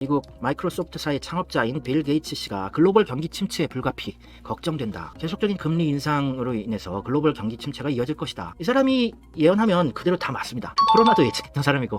미국 마이크로소프트사의 창업자인 빌 게이츠 씨가 글로벌 경기 침체 불가피 걱정된다. 계속적인 금리 인상으로 인해서 글로벌 경기 침체가 이어질 것이다. 이 사람이 예언하면 그대로 다 맞습니다. 코로나도 예측했던 사람이고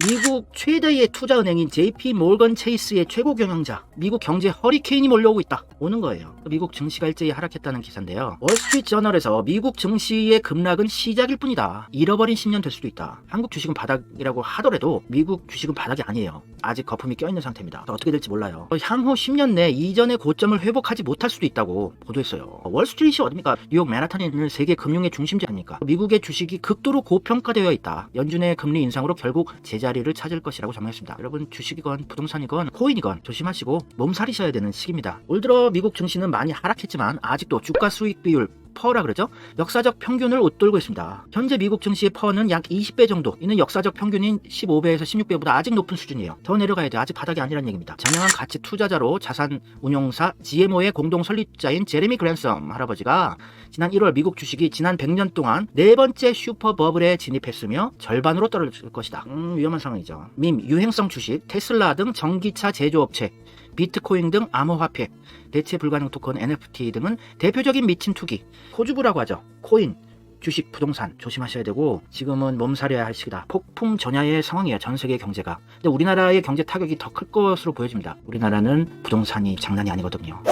미국 최대의 투자은행인 JP 몰건 체이스의 최고 경영자, 미국 경제 허리케인이 몰려오고 있다. 오는 거예요. 미국 증시가 일제히 하락했다는 기사인데요. 월스트리트 저널에서 미국 증시의 급락은 시작일 뿐이다. 잃어버린 10년 될 수도 있다. 한국 주식은 바닥이라고 하더라도 미국 주식은 바닥이 아니에요. 아직 거품이 껴있는 상태입니다. 어떻게 될지 몰라요. 향후 10년 내 이전의 고점을 회복하지 못할 수도 있다고 보도했어요. 월스트리트이 어딥니까? 뉴욕 맨하탄에 있는 세계 금융의 중심지 아닙니까? 미국의 주식이 극도로 고평가되어 있다. 연준의 금리 인상으로 결국 제자리를 찾을 것이라고 전망했습니다. 여러분, 주식이건 부동산이건 코인이건 조심하시고 몸살이셔야 되는 시기입니다. 올 들어 미국 증시는 많이 하락했지만 아직도 주가 수익 비율 퍼라 그러죠? 역사적 평균을 웃돌고 있습니다. 현재 미국 증시의 퍼는 약 20배 정도, 이는 역사적 평균인 15배에서 16배보다 아직 높은 수준이에요. 더 내려가야 돼. 아직 바닥이 아니란 얘기입니다. 자명한 가치 투자자로 자산 운용사 GMO의 공동 설립자인 제레미 그랜섬 할아버지가 지난 1월 미국 주식이 지난 100년 동안 네 번째 슈퍼 버블에 진입했으며 절반으로 떨어질 것이다. 위험한 상황이죠. 유행성 주식, 테슬라 등 전기차 제조업체, 비트코인 등 암호화폐, 대체 불가능 토큰, NFT 등은 대표적인 미친 투기, 코주부라고 하죠. 코인, 주식, 부동산 조심하셔야 되고 지금은 몸살이어야 할 시기다. 폭풍 전야의 상황이에요. 전 세계 경제가. 근데 우리나라의 경제 타격이 더 클 것으로 보여집니다. 우리나라는 부동산이 장난이 아니거든요.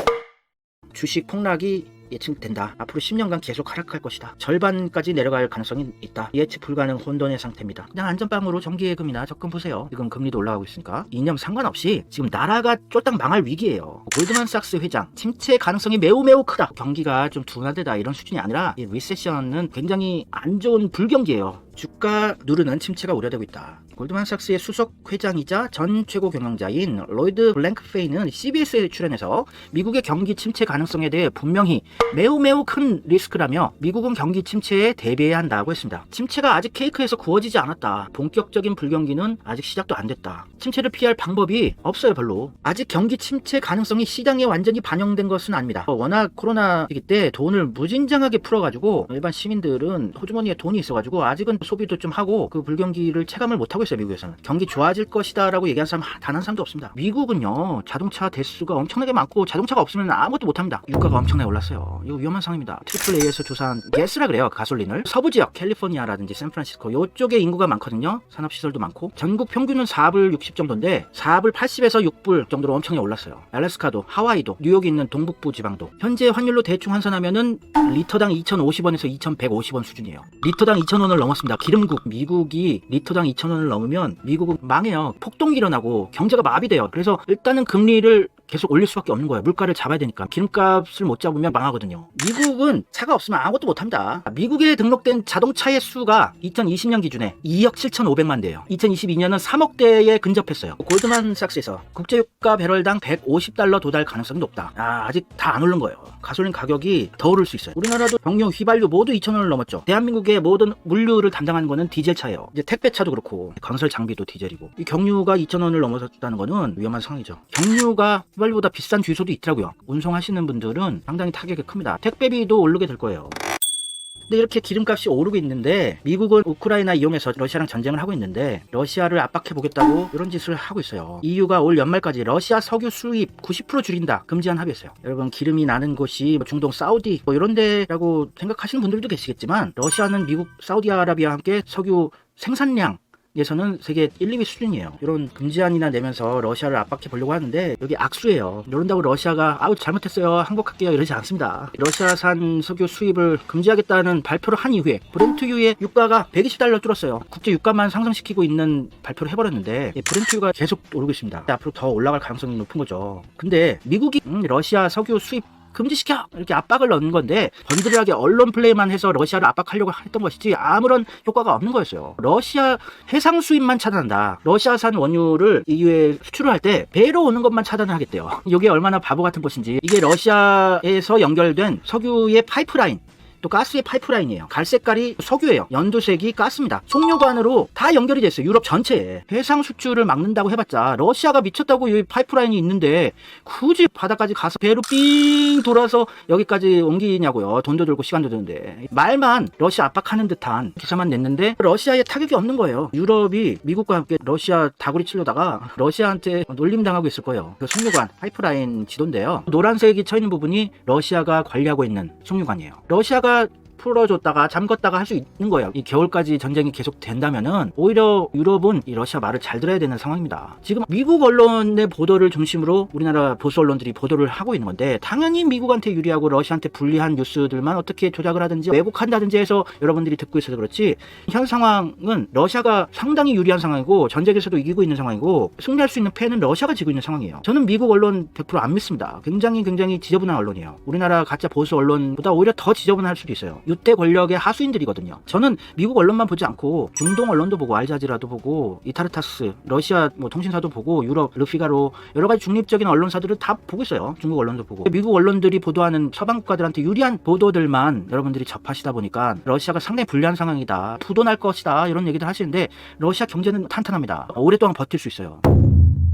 주식 폭락이 예측된다. 앞으로 10년간 계속 하락할 것이다. 절반까지 내려갈 가능성이 있다. 예측 불가능 혼돈의 상태입니다. 그냥 안전빵으로 정기예금이나 적금 보세요. 지금 금리도 올라가고 있으니까 이념 상관없이 지금 나라가 쫄딱 망할 위기예요. 골드만삭스 회장, 침체 가능성이 매우 크다. 경기가 좀 둔화되다 이런 수준이 아니라 이 리세션은 굉장히 안 좋은 불경기예요. 주가 누르는 침체가 우려되고 있다. 골드만삭스의 수석 회장이자 전 최고 경영자인 로이드 블랭크페이는 CBS에 출연해서 미국의 경기 침체 가능성에 대해 분명히 매우 큰 리스크라며 미국은 경기 침체에 대비해야 한다고 했습니다. 침체가 아직 케이크에서 구워지지 않았다. 본격적인 불경기는 아직 시작도 안 됐다. 침체를 피할 방법이 없어요. 별로. 아직 경기 침체 가능성이 시장에 완전히 반영된 것은 아닙니다. 워낙 코로나 시기 때 돈을 무진장하게 풀어가지고 일반 시민들은 호주머니에 돈이 있어가지고 아직은 소비도 좀 하고 그 불경기를 체감을 못하고 있어요. 미국에서는 경기 좋아질 것이다 라고 얘기하는 사람 단 한 사람도 없습니다. 미국은요, 자동차 대수가 엄청나게 많고 자동차가 없으면 아무것도 못합니다. 유가가 엄청나게 올랐어요. 이거 위험한 상황입니다. AAA에서 조사한 가스라 그래요. 가솔린을. 서부 지역 캘리포니아라든지 샌프란시스코 요쪽에 인구가 많거든요. 산업시설도 많고 전국 평균은 4불 60 정도인데 4불 80에서 6불 정도로 엄청나게 올랐어요. 알래스카도, 하와이도, 뉴욕에 있는 동북부 지방도 현재 환율로 대충 환산하면은 리터당 2,050원에서 2,150원 수준이에요. 리터당 2,000원을 넘었습니다. 기름국. 미국이 리터당 2,000원을 넘으면 미국은 망해요. 폭동이 일어나고 경제가 마비돼요. 그래서 일단은 금리를 계속 올릴 수밖에 없는 거예요. 물가를 잡아야 되니까. 기름값을 못 잡으면 망하거든요. 미국은 차가 없으면 아무것도 못합니다. 미국에 등록된 자동차의 수가 2020년 기준에 2억 7,500만 대예요. 2022년은 3억 대에 근접했어요. 골드만삭스에서 국제유가 배럴당 150달러 도달 가능성이 높다. 아직 다 안 오른 거예요. 가솔린 가격이 더 오를 수 있어요. 우리나라도 경유, 휘발유 모두 2,000원을 넘었죠. 대한민국의 모든 물류를 담당하는 거는 디젤차예요. 이제 택배차도 그렇고 건설 장비도 디젤이고 이 경유가 2,000원을 넘어섰다는 거는 위험한 상황이죠. 경유가 휘발유보다 비싼 주유소도 있더라고요. 운송하시는 분들은 상당히 타격이 큽니다. 택배비도 오르게 될 거예요. 근데 이렇게 기름값이 오르고 있는데 미국은 우크라이나 이용해서 러시아랑 전쟁을 하고 있는데 러시아를 압박해 보겠다고 이런 짓을 하고 있어요. EU가 올 연말까지 러시아 석유 수입 90% 줄인다. 금지한 합의했어요. 여러분, 기름이 나는 곳이 중동 사우디 이런 데라고 생각하시는 분들도 계시겠지만 러시아는 미국, 사우디아라비아와 함께 석유 생산량 에서는 세계 1, 2위 수준이에요. 이런 금지안이나 내면서 러시아를 압박해 보려고 하는데 여기 악수예요. 이런다고 러시아가 잘못했어요, 항복할게요 이러지 않습니다. 러시아산 석유 수입을 금지하겠다는 발표를 한 이후에 브렌트유의 유가가 120달러 줄었어요. 국제 유가만 상승시키고 있는 발표를 해버렸는데 브렌트유가 계속 오르고 있습니다. 앞으로 더 올라갈 가능성이 높은 거죠. 근데 미국이 러시아 석유 수입 금지시켜! 이렇게 압박을 넣는 건데 번들하게 언론 플레이만 해서 러시아를 압박하려고 했던 것이지 아무런 효과가 없는 거였어요. 러시아 해상 수입만 차단한다. 러시아산 원유를 EU에 수출을 할 때 배로 오는 것만 차단을 하겠대요. 이게 얼마나 바보 같은 것인지. 이게 러시아에서 연결된 석유의 파이프라인, 또 가스의 파이프라인이에요. 갈색깔이 석유예요. 연두색이 가스입니다. 송유관으로 다 연결이 됐어요. 유럽 전체에. 해상 수출을 막는다고 해봤자 러시아가 미쳤다고 이 파이프라인이 있는데 굳이 바다까지 가서 배로 삥 돌아서 여기까지 옮기냐고요. 돈도 들고 시간도 드는데. 말만 러시아 압박하는 듯한 기사만 냈는데 러시아에 타격이 없는 거예요. 유럽이 미국과 함께 러시아 다구리 치려다가 러시아한테 놀림당하고 있을 거예요. 그 송유관 파이프라인 지도인데요. 노란색이 쳐 있는 부분이 러시아가 관리하고 있는 송유관이에요. 러시아가 풀어줬다가 잠궜다가 할 수 있는 거예요. 이 겨울까지 전쟁이 계속 된다면은 오히려 유럽은 이 러시아 말을 잘 들어야 되는 상황입니다. 지금 미국 언론의 보도를 중심으로 우리나라 보수 언론들이 보도를 하고 있는 건데 당연히 미국한테 유리하고 러시아한테 불리한 뉴스들만 어떻게 조작을 하든지 왜곡한다든지 해서 여러분들이 듣고 있어서 그렇지 현 상황은 러시아가 상당히 유리한 상황이고 전쟁에서도 이기고 있는 상황이고 승리할 수 있는 패는 러시아가 지고 있는 상황이에요. 저는 미국 언론 100%안 믿습니다. 굉장히 지저분한 언론이에요. 우리나라 가짜 보수 언론보다 오히려 더 지저분할 수도 있어요. 유태 권력의 하수인들이거든요. 저는 미국 언론만 보지 않고 중동 언론도 보고 알자지라도 보고 이타르타스, 러시아 통신사도 보고 유럽 르피가로 여러 가지 중립적인 언론사들을 다 보고 있어요. 중국 언론도 보고. 미국 언론들이 보도하는 서방 국가들한테 유리한 보도들만 여러분들이 접하시다 보니까 러시아가 상당히 불리한 상황이다. 부도날 것이다. 이런 얘기들 하시는데 러시아 경제는 탄탄합니다. 오랫동안 버틸 수 있어요.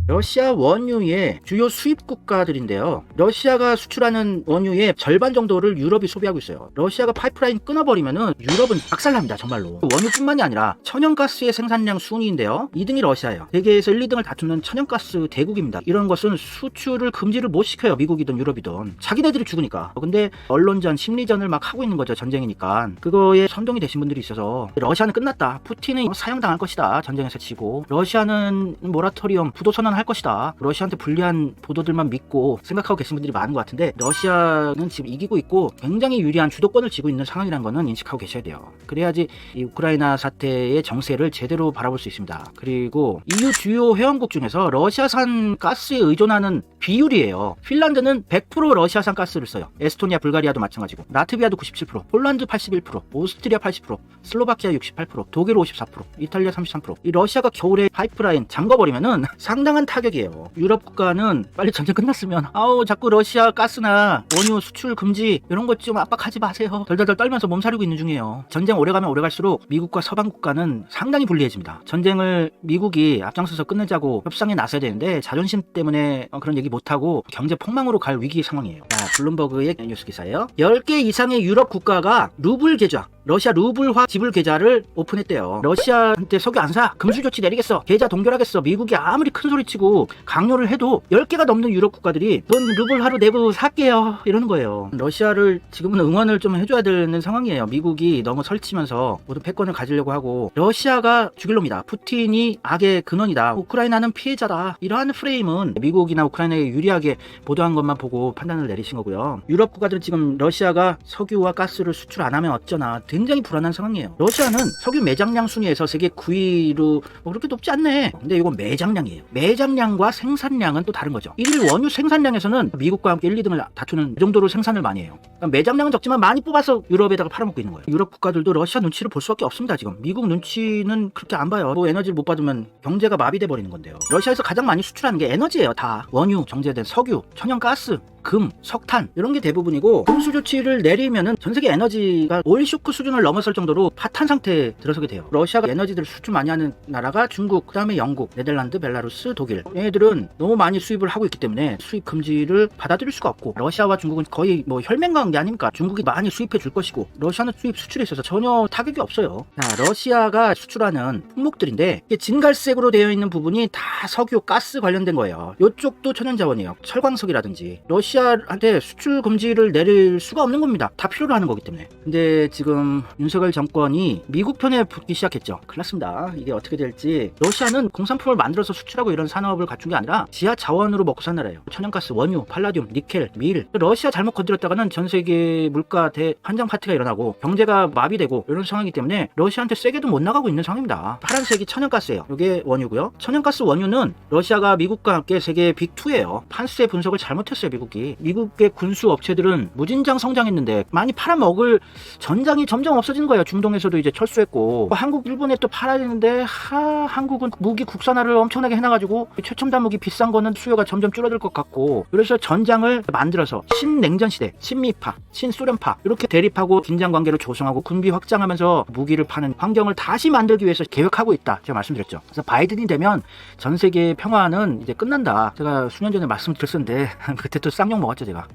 러시아 원유의 주요 수입 국가들인데요. 러시아가 수출하는 원유의 절반 정도를 유럽이 소비하고 있어요. 러시아가 파이프라인 끊어버리면은 유럽은 박살납니다. 정말로. 원유뿐만이 아니라 천연가스의 생산량 순위인데요. 2등이 러시아예요. 세계에서 1, 2등을 다투는 천연가스 대국입니다. 이런 것은 수출을 금지를 못 시켜요. 미국이든 유럽이든. 자기네들이 죽으니까. 근데 언론전, 심리전을 막 하고 있는 거죠. 전쟁이니까. 그거에 선동이 되신 분들이 있어서 러시아는 끝났다. 푸틴은 사형당할 것이다. 전쟁에서 지고. 러시아는 모라토리엄, 부도선언 할 것이다. 러시아한테 불리한 보도들만 믿고 생각하고 계신 분들이 많은 것 같은데 러시아는 지금 이기고 있고 굉장히 유리한 주도권을 쥐고 있는 상황이라는 거는 인식하고 계셔야 돼요. 그래야지 이 우크라이나 사태의 정세를 제대로 바라볼 수 있습니다. 그리고 EU 주요 회원국 중에서 러시아산 가스에 의존하는 비율이에요. 핀란드는 100% 러시아산 가스를 써요. 에스토니아, 불가리아도 마찬가지고. 라트비아도 97%, 폴란드 81%, 오스트리아 80%, 슬로바키아 68%, 독일 54%, 이탈리아 33%. 이 러시아가 겨울에 파이프라인 잠궈버리면은 상당한 타격이에요. 유럽 국가는 빨리 전쟁 끝났으면 자꾸 러시아 가스나 원유 수출 금지 이런 것 좀 압박하지 마세요. 덜덜덜 떨면서 몸살이고 있는 중이에요. 전쟁 오래가면 오래갈수록 미국과 서방 국가는 상당히 불리해집니다. 전쟁을 미국이 앞장서서 끝내자고 협상에 나서야 되는데 자존심 때문에 그런 얘기 못하고 경제 폭망으로 갈 위기 상황이에요. 자, 블룸버그의 뉴스 기사예요. 10개 이상의 유럽 국가가 루블 계좌, 러시아 루블화 지불 계좌를 오픈했대요. 러시아한테 석유 안 사? 금수 조치 내리겠어. 계좌 동결하겠어. 미국이 아무리 큰 소리 치고 강요를 해도 10개가 넘는 유럽 국가들이 돈 루블화로 내고 살게요. 이러는 거예요. 러시아를 지금은 응원을 좀 해줘야 되는 상황이에요. 미국이 너무 설치면서 모든 패권을 가지려고 하고 러시아가 죽일 놈이다. 푸틴이 악의 근원이다. 우크라이나는 피해자다. 이러한 프레임은 미국이나 우크라이나에 유리하게 보도한 것만 보고 판단을 내리신 거고요. 유럽 국가들은 지금 러시아가 석유와 가스를 수출 안 하면 어쩌나 굉장히 불안한 상황이에요. 러시아는 석유 매장량 순위에서 세계 9위로 그렇게 높지 않네. 근데 이건 매장량이에요. 매장량과 생산량은 또 다른 거죠. 1일 원유 생산량에서는 미국과 함께 1, 2등을 다투는 그 정도로 생산을 많이 해요. 그러니까 매장량은 적지만 많이 뽑아서 유럽에다가 팔아먹고 있는 거예요. 유럽 국가들도 러시아 눈치를 볼 수밖에 없습니다. 지금 미국 눈치는 그렇게 안 봐요. 에너지를 못 받으면 경제가 마비돼 버리는 건데요. 러시아에서 가장 많이 수출하는 게 에너지예요. 다 원유, 정제된 석유, 천연가스, 금, 석탄 이런 게 대부분이고 금수 조치를 내리면은 전 세계 에너지가 오일 쇼크 수준을 넘어설 정도로 파탄 상태에 들어서게 돼요. 러시아가 에너지들을 수출 많이 하는 나라가 중국, 그다음에 영국, 네덜란드, 벨라루스, 독일. 얘네들은 너무 많이 수입을 하고 있기 때문에 수입 금지를 받아들일 수가 없고 러시아와 중국은 거의 혈맹 관계 아닙니까? 중국이 많이 수입해 줄 것이고 러시아는 수입 수출에 있어서 전혀 타격이 없어요. 자, 러시아가 수출하는 품목들인데 이게 진갈색으로 되어 있는 부분이 다 석유, 가스 관련된 거예요. 이쪽도 천연자원이에요. 철광석이라든지. 러시아한테 수출 금지를 내릴 수가 없는 겁니다. 다 필요로 하는 거기 때문에. 근데 지금 윤석열 정권이 미국 편에 붙기 시작했죠. 큰일 났습니다. 이게 어떻게 될지. 러시아는 공산품을 만들어서 수출하고 이런 산업을 갖춘 게 아니라 지하 자원으로 먹고 산 나라예요. 천연가스, 원유, 팔라듐, 니켈, 밀. 러시아 잘못 건드렸다가는 전 세계 물가 대환장 파티가 일어나고 경제가 마비되고 이런 상황이기 때문에 러시아한테 세게도 못 나가고 있는 상황입니다. 파란색이 천연가스예요. 이게 원유고요. 천연가스 원유는 러시아가 미국과 함께 세계 빅2예요. 판세 분석을 잘못했어요. 미국이. 거지. 미국의 군수 업체들은 무진장 성장했는데 많이 팔아먹을 전장이 점점 없어지는 거예요. 중동에서도 이제 철수했고 한국, 일본에 또 팔아야 되는데 한국은 무기 국산화를 엄청나게 해놔가지고 최첨단 무기 비싼 거는 수요가 점점 줄어들 것 같고, 그래서 전장을 만들어서 신냉전시대, 친미파, 신소련파 이렇게 대립하고 긴장관계를 조성하고 군비 확장하면서 무기를 파는 환경을 다시 만들기 위해서 계획하고 있다, 제가 말씀드렸죠. 그래서 바이든이 되면 전 세계의 평화는 이제 끝난다, 제가 수년 전에 말씀드렸었는데 그때 또 쌍욕 먹었죠 제가.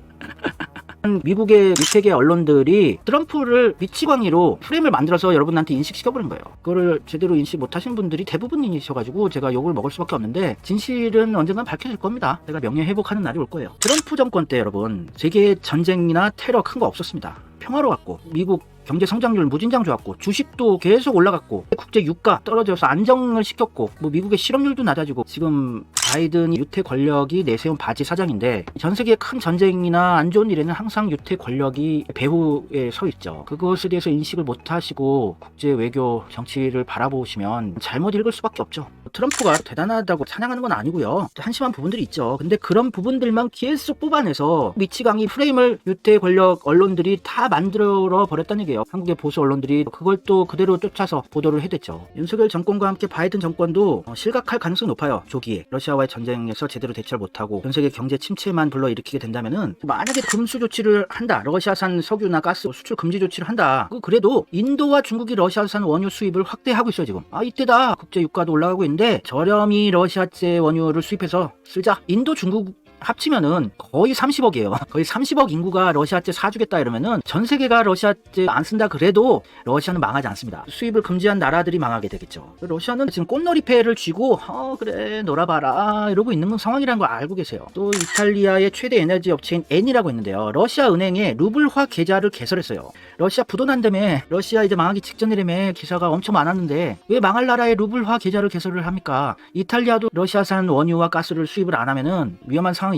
미국의 밑에계 언론들이 트럼프를 미치광이로 프레임을 만들어서 여러분한테 인식시켜버린 거예요. 그거를 제대로 인식 못하신 분들이 대부분이셔가지고 제가 욕을 먹을 수밖에 없는데, 진실은 언젠간 밝혀질 겁니다. 제가 명예회복하는 날이 올 거예요. 트럼프 정권 때 여러분, 세계 전쟁이나 테러 큰 거 없었습니다. 평화로웠고, 미국 경제 성장률 무진장 좋았고, 주식도 계속 올라갔고, 국제 유가 떨어져서 안정을 시켰고, 미국의 실업률도 낮아지고. 지금 바이든 유태 권력이 내세운 바지 사장인데, 전 세계의 큰 전쟁이나 안 좋은 일에는 항상 유태 권력이 배후에 서 있죠. 그것에 대해서 인식을 못 하시고 국제 외교 정치를 바라보시면 잘못 읽을 수밖에 없죠. 트럼프가 대단하다고 찬양하는 건 아니고요, 한심한 부분들이 있죠. 근데 그런 부분들만 계속 뽑아내서 미치광이 프레임을 유태 권력 언론들이 다 만들어 버렸다는 얘기예요. 한국의 보수 언론들이 그걸 또 그대로 쫓아서 보도를 해댔죠. 윤석열 정권과 함께 바이든 정권도 실각할 가능성이 높아요. 조기에 러시아와의 전쟁에서 제대로 대처를 못하고 전 세계 경제 침체만 불러일으키게 된다면은, 만약에 금수 조치를 한다, 러시아산 석유나 가스 수출 금지 조치를 한다, 그래도 인도와 중국이 러시아산 원유 수입을 확대하고 있어요 지금. 이때다 국제 유가도 올라가고 있는데 저렴이 러시아제 원유를 수입해서 쓰자. 인도, 중국 합치면은 거의 30억이에요. 거의 30억 인구가 러시아제 사주겠다 이러면은 전 세계가 러시아제 안 쓴다 그래도 러시아는 망하지 않습니다. 수입을 금지한 나라들이 망하게 되겠죠. 러시아는 지금 꽃놀이패를 쥐고 그래 놀아봐라 이러고 있는 상황이라는 걸 알고 계세요. 또 이탈리아의 최대 에너지 업체인 엔이라고 있는데요, 러시아 은행에 루블화 계좌를 개설했어요. 러시아 부도난다며, 러시아 이제 망하기 직전이라며 기사가 엄청 많았는데 왜 망할 나라에 루블화 계좌를 개설을 합니까? 이탈리아도 러시아산 원유와 가스를 수입을 안 하면은 위험한 상황이니까.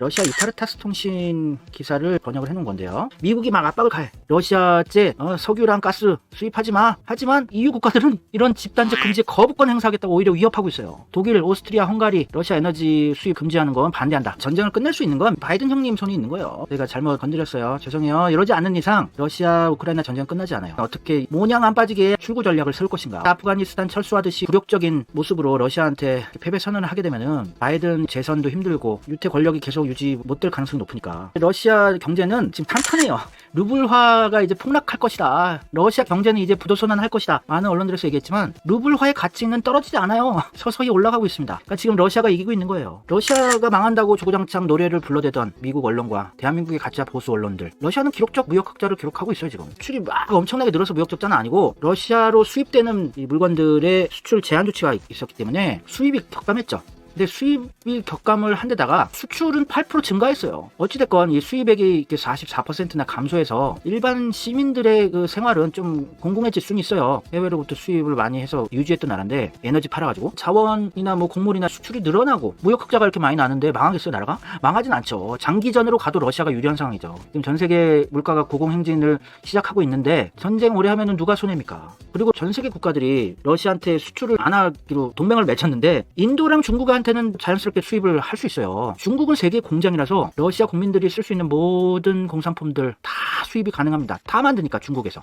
러시아 이타르타스 통신 기사를 번역을 해놓은 건데요, 미국이 막 압박을 가해. 러시아제 석유랑 가스 수입하지 마. 하지만 EU 국가들은 이런 집단적 금지에 거부권 행사하겠다고 오히려 위협하고 있어요. 독일, 오스트리아, 헝가리 러시아 에너지 수입 금지하는 건 반대한다. 전쟁을 끝낼 수 있는 건 바이든 형님 손이 있는 거예요. 제가 잘못 건드렸어요, 죄송해요. 이러지 않는 이상 러시아 우크라이나 전쟁은 끝나지 않아요. 어떻게 모냥 안 빠지게 출구 전략을 세울 것인가. 아프가니스탄 철수하듯이 굴욕적인 모습으로 러시아한테 패배 선언을 하게 되면은 바이든 재선도 힘들고 유태 권력이 계속 유지 못될 가능성이 높으니까. 러시아 경제는 지금 탄탄해요. 루블화가 이제 폭락할 것이다, 러시아 경제는 이제 부도선언할 것이다, 많은 언론들에서 얘기했지만 루블화의 가치는 떨어지지 않아요. 서서히 올라가고 있습니다. 그러니까 지금 러시아가 이기고 있는 거예요. 러시아가 망한다고 주구장창 노래를 불러대던 미국 언론과 대한민국의 가짜 보수 언론들, 러시아는 기록적 무역 흑자를 기록하고 있어요. 지금 수출이 막 엄청나게 늘어서 무역 적자는 아니고, 러시아로 수입되는 이 물건들의 수출 제한 조치가 있었기 때문에 수입이 격감했죠. 근데 수입이 격감을 한 데다가 수출은 8% 증가했어요. 어찌됐건 이 수입액이 44%나 감소해서 일반 시민들의 그 생활은 좀 공공해질 수는 있어요. 해외로부터 수입을 많이 해서 유지했던 나라인데, 에너지 팔아가지고 자원이나 곡물이나 수출이 늘어나고 무역 흑자가 이렇게 많이 나는데 망하겠어요 나라가? 망하진 않죠. 장기전으로 가도 러시아가 유리한 상황이죠. 지금 전 세계 물가가 고공행진을 시작하고 있는데 전쟁 오래 하면은 누가 손해입니까? 그리고 전 세계 국가들이 러시아한테 수출을 안 하기로 동맹을 맺었는데, 인도랑 중국한테는 자연스럽게 수입을 할 수 있어요. 중국은 세계 공장이라서 러시아 국민들이 쓸 수 있는 모든 공산품들 다 수입이 가능합니다. 다 만드니까 중국에서.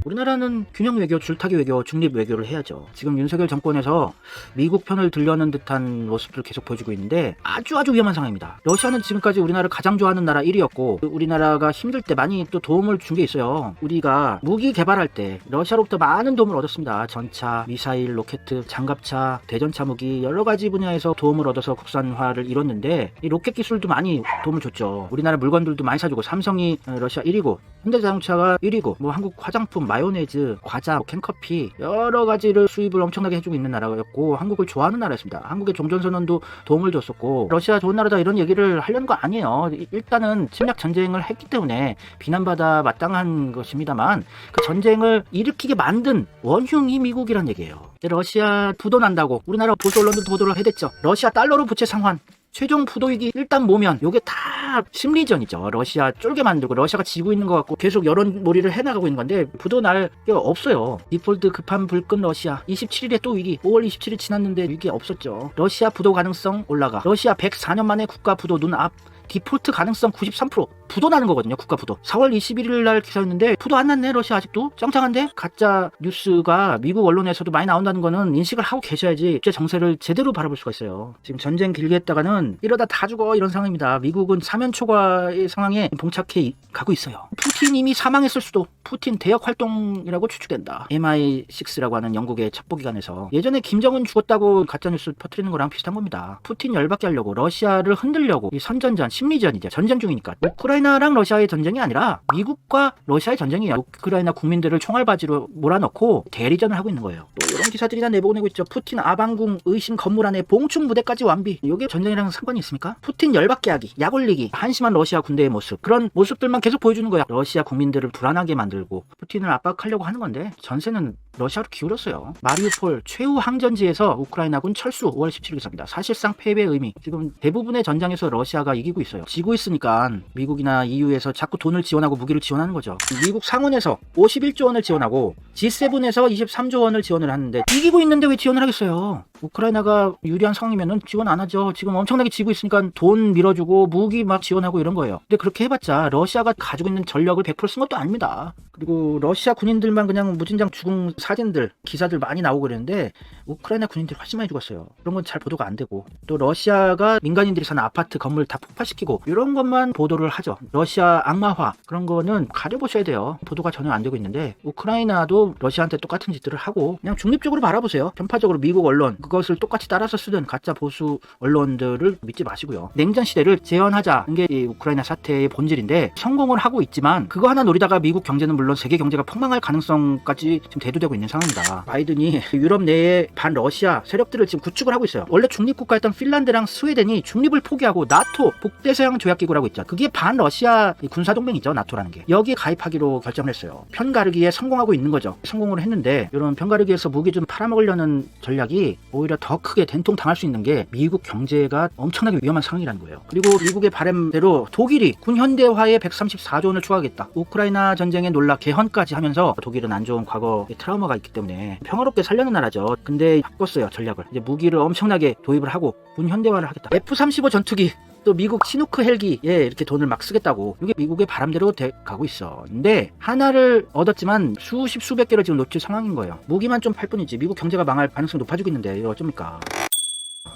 우리나라는 균형 외교, 줄타기 외교, 중립 외교를 해야죠. 지금 윤석열 정권에서 미국 편을 들려는 듯한 모습들을 계속 보여주고 있는데 아주 위험한 상황입니다. 러시아는 지금까지 우리나라를 가장 좋아하는 나라 1위였고, 우리나라가 힘들 때 많이 또 도움을 준 게 있어요. 우리가 무기 개발할 때 러시아로부터 많은 도움을 얻었습니다. 전차, 미사일, 로켓, 장갑차, 대전차 무기 여러 가지 분야에서 도움을 얻어서 국산화를 이뤘는데, 이 로켓 기술도 많이 도움을 줬죠. 우리나라 물건들도 많이 사주고, 삼성이 러시아 1위고 현대자동차가 1위고, 한국 화장품, 마요네즈, 과자, 캔커피 여러 가지를 수입을 엄청나게 해주고 있는 나라였고, 한국을 좋아하는 나라였습니다. 한국의 종전선언도 도움을 줬었고, 러시아 좋은 나라다 이런 얘기를 하려는 거 아니에요. 일단은 침략 전쟁을 했기 때문에 비난받아 마땅한 것입니다만, 그 전쟁을 일으키게 만든 원흉이 미국이란 얘기예요. 러시아 부도 난다고 우리나라 보수 언론도 보도를 해댔죠. 러시아 달러로 부채 상환, 최종 부도익이 일단 모면 요게 다 심리전이죠. 러시아 쫄게 만들고 러시아가 지고 있는 것 같고 계속 여론몰이를 해나가고 있는 건데, 부도 날 게 없어요. 디폴트 급한 불끈 러시아. 27일에 또 위기. 5월 27일 지났는데 위기 없었죠. 러시아 부도 가능성 올라가. 러시아 104년 만에 국가 부도 눈앞. 디폴트 가능성 93%. 부도 나는 거거든요. 국가 부도. 4월 21일 날 기사였는데 부도 안 났네. 러시아 아직도 짱짱한데. 가짜 뉴스가 미국 언론에서도 많이 나온다는 거는 인식을 하고 계셔야지 국제 정세를 제대로 바라볼 수가 있어요. 지금 전쟁 길게 했다가는 이러다 다 죽어 이런 상황입니다. 미국은 사면초가의 상황에 봉착해 가고 있어요. 푸틴 이미 사망했을 수도. 푸틴 대역 활동이라고 추측된다. MI6라고 하는 영국의 첩보기관에서 예전에 김정은 죽었다고 가짜뉴스 퍼뜨리는 거랑 비슷한 겁니다. 푸틴 열받게 하려고 러시아를 흔들려고 이 선전전, 심리전이죠. 전쟁 중이니까. 우크라이나랑 러시아의 전쟁이 아니라 미국과 러시아의 전쟁이에요. 우크라이나 국민들을 총알바지로 몰아넣고 대리전을 하고 있는 거예요. 또 이런 기사들이 다 내보내고 있죠. 푸틴 아방궁 의심 건물 안에 봉충 무대까지 완비. 이게 전쟁이랑 상관이 있습니까? 푸틴 열받게 하기, 약 올리기, 한심한 러시아 군대의 모습. 그런 모습들만 계속 보여주는 거야. 러시아 국민들을 불안하게 만들고 푸틴을 압박하려고 하는 건데 전세는 러시아로 기울었어요. 마리우폴 최후 항전지에서 우크라이나군 철수 5월 17일 기사입니다. 사실상 패배의 의미. 지금 대부분의 전장에서 러시아가 이기고 있어요. 지고 있으니까 미국이나 EU에서 자꾸 돈을 지원하고 무기를 지원하는 거죠. 미국 상원에서 51조 원을 지원하고 G7에서 23조 원을 지원을 하는데 이기고 있는데 왜 지원을 하겠어요? 우크라이나가 유리한 상황이면 지원 안 하죠. 지금 엄청나게 지고 있으니까 돈 밀어주고 무기 막 지원하고 이런 거예요. 근데 그렇게 해봤자 러시아가 가지고 있는 전력을 100%쓴 것도 아닙니다. 그리고 러시아 군인들만 그냥 무진장 죽은 사진들, 기사들 많이 나오고 그랬는데 우크라이나 군인들이 훨씬 많이 죽었어요. 그런 건 잘 보도가 안 되고 또 러시아가 민간인들이 사는 아파트 건물 다 폭파시키고 이런 것만 보도를 하죠. 러시아 악마화 그런 거는 가려보셔야 돼요. 보도가 전혀 안 되고 있는데 우크라이나도 러시아한테 똑같은 짓들을 하고 그냥 중립적으로 바라보세요. 편파적으로 미국 언론 그것을 똑같이 따라서 쓰던 가짜 보수 언론들을 믿지 마시고요. 냉전 시대를 재현하자는 게 이 우크라이나 사태의 본질인데 성공을 하고 있지만 그거 하나 노리다가 미국 경제는 물론 세계 경제가 폭망할 가능성까지 지금 대두되고 있는 상황입니다. 바이든이 유럽 내에 반러시아 세력들을 지금 구축을 하고 있어요. 원래 중립국가였던 핀란드랑 스웨덴이 중립을 포기하고 나토 북대서양 조약기구라고 있죠. 그게 반러시아 군사동맹이죠. 나토라는 게. 여기에 가입하기로 결정을 했어요. 편가르기에 성공하고 있는 거죠. 성공을 했는데 이런 편가르기에서 무기 좀 팔아먹으려는 전략이 오히려 더 크게 된통 당할 수 있는 게 미국 경제가 엄청나게 위험한 상황이라는 거예요. 그리고 미국의 바람대로 독일이 군 현대화에 134조 원을 추가하겠다. 우크라이나 전쟁에 놀라 개헌까지 하면서 독일은 안 좋은 과거의 트라우마가 있기 때문에 평화롭게 살려는 나라죠. 근데 바꿨어요. 전략을. 이제 무기를 엄청나게 도입을 하고 군 현대화를 하겠다. F-35 전투기 또 미국 시누크 헬기에 이렇게 돈을 막 쓰겠다고 이게 미국의 바람대로 가고 있어. 근데 하나를 얻었지만 수십 수백 개를 지금 놓칠 상황인 거예요. 무기만 좀 팔 뿐이지 미국 경제가 망할 가능성이 높아지고 있는데 이거 어쩝니까?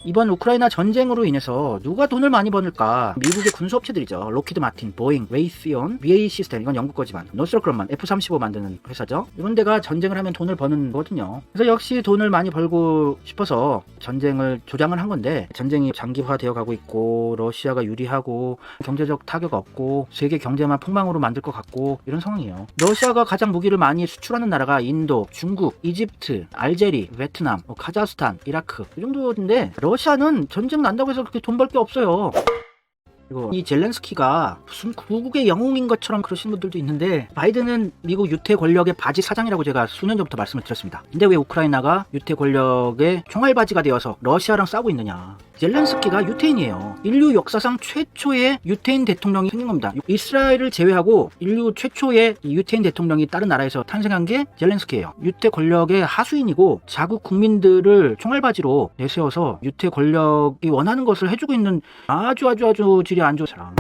이번 우크라이나 전쟁으로 인해서 누가 돈을 많이 버는가? 미국의 군수업체들이죠. 로키드 마틴, 보잉, 레이시온, BAE 시스템 이건 영국 거지만 노스트럭그럼만 F-35 만드는 회사죠. 이런 데가 전쟁을 하면 돈을 버는 거거든요. 그래서 역시 돈을 많이 벌고 싶어서 전쟁을 조장을 한 건데 전쟁이 장기화되어 가고 있고 러시아가 유리하고 경제적 타격 없고 세계 경제만 폭망으로 만들 것 같고 이런 상황이에요. 러시아가 가장 무기를 많이 수출하는 나라가 인도, 중국, 이집트, 알제리, 베트남, 카자흐스탄, 이라크 이 정도인데 러시아는 전쟁 난다고 해서 그렇게 돈 벌 게 없어요. 그리고 이 젤렌스키가 무슨 구국의 영웅인 것처럼 그러시는 분들도 있는데 바이든은 미국 유태 권력의 바지 사장이라고 제가 수년 전부터 말씀을 드렸습니다. 근데 왜 우크라이나가 유태 권력의 총알바지가 되어서 러시아랑 싸우고 있느냐. 젤렌스키가 유태인이에요. 인류 역사상 최초의 유태인 대통령이 생긴 겁니다. 이스라엘을 제외하고 인류 최초의 유태인 대통령이 다른 나라에서 탄생한 게 젤렌스키예요. 유태 권력의 하수인이고 자국 국민들을 총알바지로 내세워서 유태 권력이 원하는 것을 해주고 있는 아주 질이 안 좋은 사람.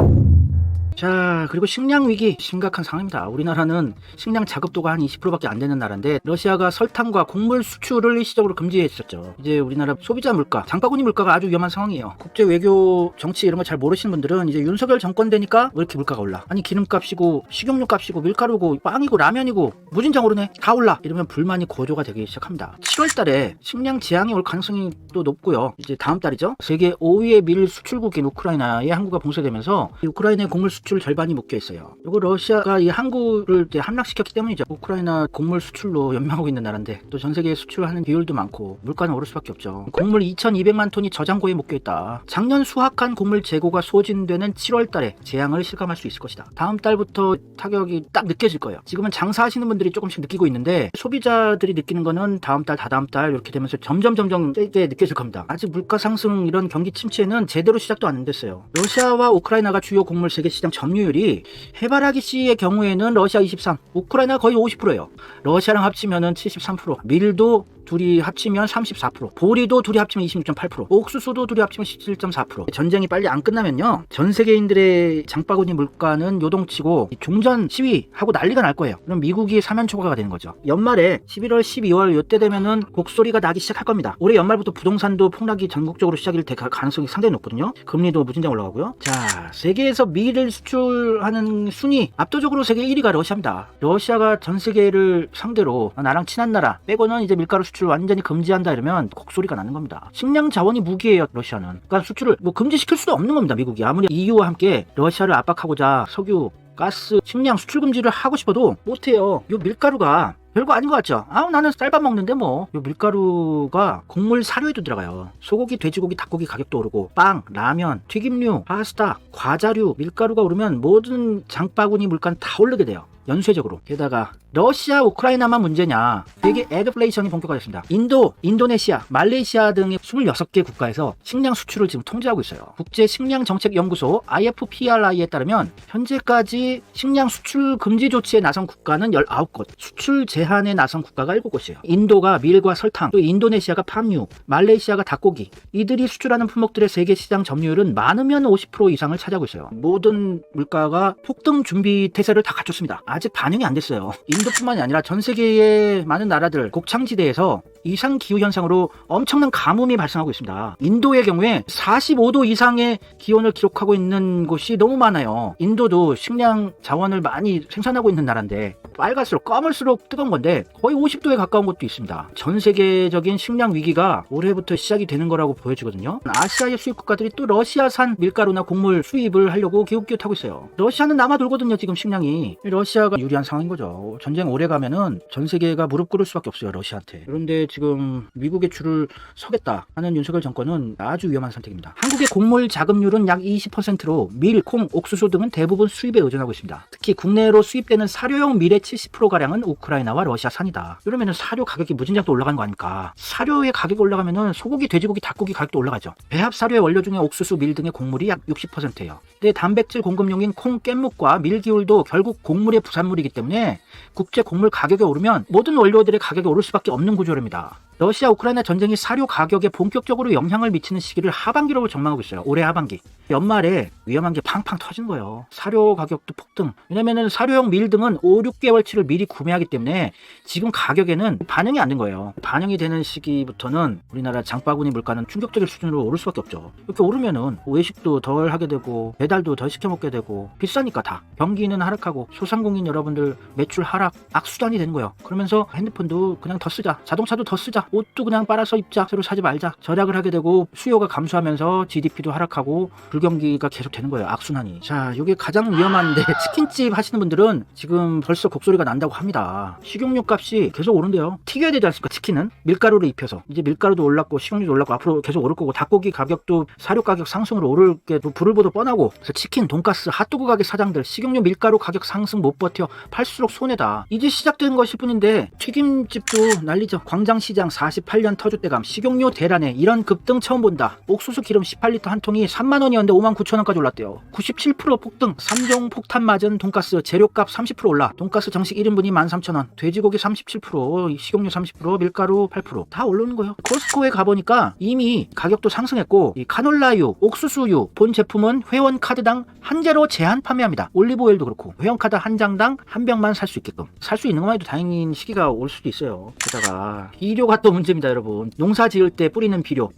자, 그리고 식량 위기 심각한 상황입니다. 우리나라는 식량 자급도가 한 20%밖에 안 되는 나라인데 러시아가 설탕과 곡물 수출을 일시적으로 금지했었죠. 이제 우리나라 소비자 물가, 장바구니 물가가 아주 위험한 상황이에요. 국제 외교 정치 이런 거 잘 모르시는 분들은 이제 윤석열 정권 되니까 왜 이렇게 물가가 올라? 아니 기름값이고 식용유 값이고 밀가루고 빵이고 라면이고 무진장 오르네. 다 올라. 이러면 불만이 고조가 되기 시작합니다. 7월 달에 식량 재앙이 올 가능성이 또 높고요. 이제 다음 달이죠. 세계 5위의 밀 수출국인 우크라이나에 항구가 봉쇄되면서 이 우크라이나의 곡물 수출 절반이 묶여 있어요. 이거 러시아가 이 항구를 이제 함락시켰기 때문이죠. 우크라이나 곡물 수출로 연명하고 있는 나라인데 또 전 세계에 수출하는 비율도 많고 물가는 오를 수밖에 없죠. 곡물 2,200만 톤이 저장고에 묶여 있다. 작년 수확한 곡물 재고가 소진되는 7월 달에 재앙을 실감할 수 있을 것이다. 다음 달부터 타격이 딱 느껴질 거예요. 지금은 장사하시는 분들이 조금씩 느끼고 있는데 소비자들이 느끼는 거는 다음 달, 다다음 달 이렇게 되면서 점점 세게 느껴질 겁니다. 아직 물가 상승 이런 경기 침체는 제대로 시작도 안 됐어요. 러시아와 우크라이나가 주요 곡물 세계 시장 시장 점유율이 해바라기 씨의 경우에는 러시아 23, 우크라이나 거의 50%예요. 러시아랑 합치면은 73%, 밀도 둘이 합치면 34%, 보리도 둘이 합치면 26.8%, 옥수수도 둘이 합치면 17.4%. 전쟁이 빨리 안 끝나면요, 전 세계인들의 장바구니 물가는 요동치고 종전 시위하고 난리가 날 거예요. 그럼 미국이 사면초가가 되는 거죠. 연말에 11월, 12월 이때 되면은 곡소리가 나기 시작할 겁니다. 올해 연말부터 부동산도 폭락이 전국적으로 시작이 될 가능성이 상당히 높거든요. 금리도 무진장 올라가고요. 자, 세계에서 밀을 수출하는 순위 압도적으로 세계 1위가 러시아입니다. 러시아가 전 세계를 상대로 나랑 친한 나라 빼고는 이제 밀가루 수출 완전히 금지한다 이러면 곡소리가 나는 겁니다. 식량 자원이 무기예요, 러시아는. 그러니까 수출을 뭐 금지시킬 수도 없는 겁니다, 미국이. 아무리 EU와 함께 러시아를 압박하고자 석유, 가스, 식량 수출 금지를 하고 싶어도 못해요. 요 밀가루가 별거 아닌 것 같죠? 나는 쌀밥 먹는데 뭐. 요 밀가루가 곡물 사료에도 들어가요. 소고기, 돼지고기, 닭고기 가격도 오르고, 빵, 라면, 튀김류, 파스타, 과자류, 밀가루가 오르면 모든 장바구니 물가는 다 오르게 돼요. 연쇄적으로. 게다가 러시아, 우크라이나만 문제냐, 되게 에그플레이션이 본격화됐습니다. 인도, 인도네시아, 말레이시아 등의 26개 국가에서 식량 수출을 지금 통제하고 있어요. 국제식량정책연구소 IFPRI에 따르면 현재까지 식량 수출 금지 조치에 나선 국가는 19곳, 수출 제한에 나선 국가가 7곳이에요. 인도가 밀과 설탕, 또 인도네시아가 팜유, 말레이시아가 닭고기. 이들이 수출하는 품목들의 세계 시장 점유율은 많으면 50% 이상을 차지하고 있어요. 모든 물가가 폭등 준비 태세를 다 갖췄습니다. 아직 반영이 안 됐어요. 인도뿐만이 아니라 전 세계의 많은 나라들, 곡창지대에서 이상 기후 현상으로 엄청난 가뭄이 발생하고 있습니다. 인도의 경우에 45도 이상의 기온을 기록하고 있는 곳이 너무 많아요. 인도도 식량 자원을 많이 생산하고 있는 나라인데 빨갈수록 검을수록 뜨거운 건데 거의 50도에 가까운 곳도 있습니다. 전 세계적인 식량 위기가 올해부터 시작이 되는 거라고 보여지거든요. 아시아의 수입 국가들이 또 러시아산 밀가루나 곡물 수입을 하려고 기웃기웃하고 있어요. 러시아는 남아돌거든요, 지금 식량이. 러시아가 유리한 상황인 거죠. 전쟁 오래 가면은 전 세계가 무릎 꿇을 수밖에 없어요, 러시아한테. 그런데 지금 미국의 줄을 서겠다 하는 윤석열 정권은 아주 위험한 선택입니다. 한국의 곡물 자급률은 약 20%로 밀, 콩, 옥수수 등은 대부분 수입에 의존하고 있습니다. 특히 국내로 수입되는 사료용 밀의 70%가량은 우크라이나와 러시아 산이다. 이러면은 사료 가격이 무진장도 올라가는 거 아닙니까? 사료의 가격이 올라가면은 소고기, 돼지고기, 닭고기 가격도 올라가죠. 배합 사료의 원료 중에 옥수수, 밀 등의 곡물이 약 60%예요. 근데 단백질 공급용인 콩, 깻묵과 밀기울도 결국 곡물의 부산물이기 때문에 국제 곡물 가격이 오르면 모든 원료들의 가격이 오를 수밖에 없는 구조입니다. 러시아 우크라이나 전쟁이 사료 가격에 본격적으로 영향을 미치는 시기를 하반기로 전망하고 있어요. 올해 하반기. 연말에 위험한 게 팡팡 터진 거예요. 사료 가격도 폭등. 왜냐면은 사료용 밀 등은 5, 6개월치를 미리 구매하기 때문에 지금 가격에는 반영이 안 된 거예요. 반영이 되는 시기부터는 우리나라 장바구니 물가는 충격적인 수준으로 오를 수밖에 없죠. 이렇게 오르면은 외식도 덜 하게 되고 배달도 덜 시켜 먹게 되고 비싸니까 다. 경기는 하락하고 소상공인 여러분들 매출 하락, 악순환이 되는 거예요. 그러면서 핸드폰도 그냥 더 쓰자, 자동차도 더 쓰자, 옷도 그냥 빨아서 입자, 새로 사지 말자, 절약을 하게 되고 수요가 감소하면서 GDP도 하락하고 불경기가 계속 되는 거예요. 악순환이. 자, 이게 가장 위험한데 치킨집 하시는 분들은 지금 벌써 곡소리가 난다고 합니다. 식용유 값이 계속 오른대요. 튀겨야 되지 않습니까? 치킨은 밀가루를 입혀서. 이제 밀가루도 올랐고 식용유도 올랐고 앞으로 계속 오를 거고, 닭고기 가격도 사료 가격 상승으로 오를 게 불을 보도 뻔하고. 그래서 치킨, 돈가스, 핫도그 가게 사장들 식용유, 밀가루 가격 상승 못 버텨 팔수록 손해다. 이제 시작된 것일 뿐인데 튀김집도 난리죠. 광장시장 48년 터줏대감, 식용유 대란에 이런 급등 처음 본다. 옥수수 기름 18리터 한 통이 3만원이었는데 59,000원까지 올랐대요. 97% 폭등. 3종 폭탄 맞은 돈가스 재료값 30% 올라. 돈가스 정식 1인분이 13,000원, 돼지고기 37%, 식용유 30%, 밀가루 8% 다 올라오는 거예요. 코스트코에 가보니까 이미 가격도 상승했고, 이 카놀라유, 옥수수유 본 제품은 회원 카드당 한 재로 제한 판매합니다. 올리브오일도 그렇고 회원 카드 한 장당 한 병만 살 수 있게끔. 살 수 있는 것만 해도 다행인 시기가 올 수도 있어요. 게다가 비료가 또 문제입니다, 여러분. 농사 지을 때 뿌리는 비료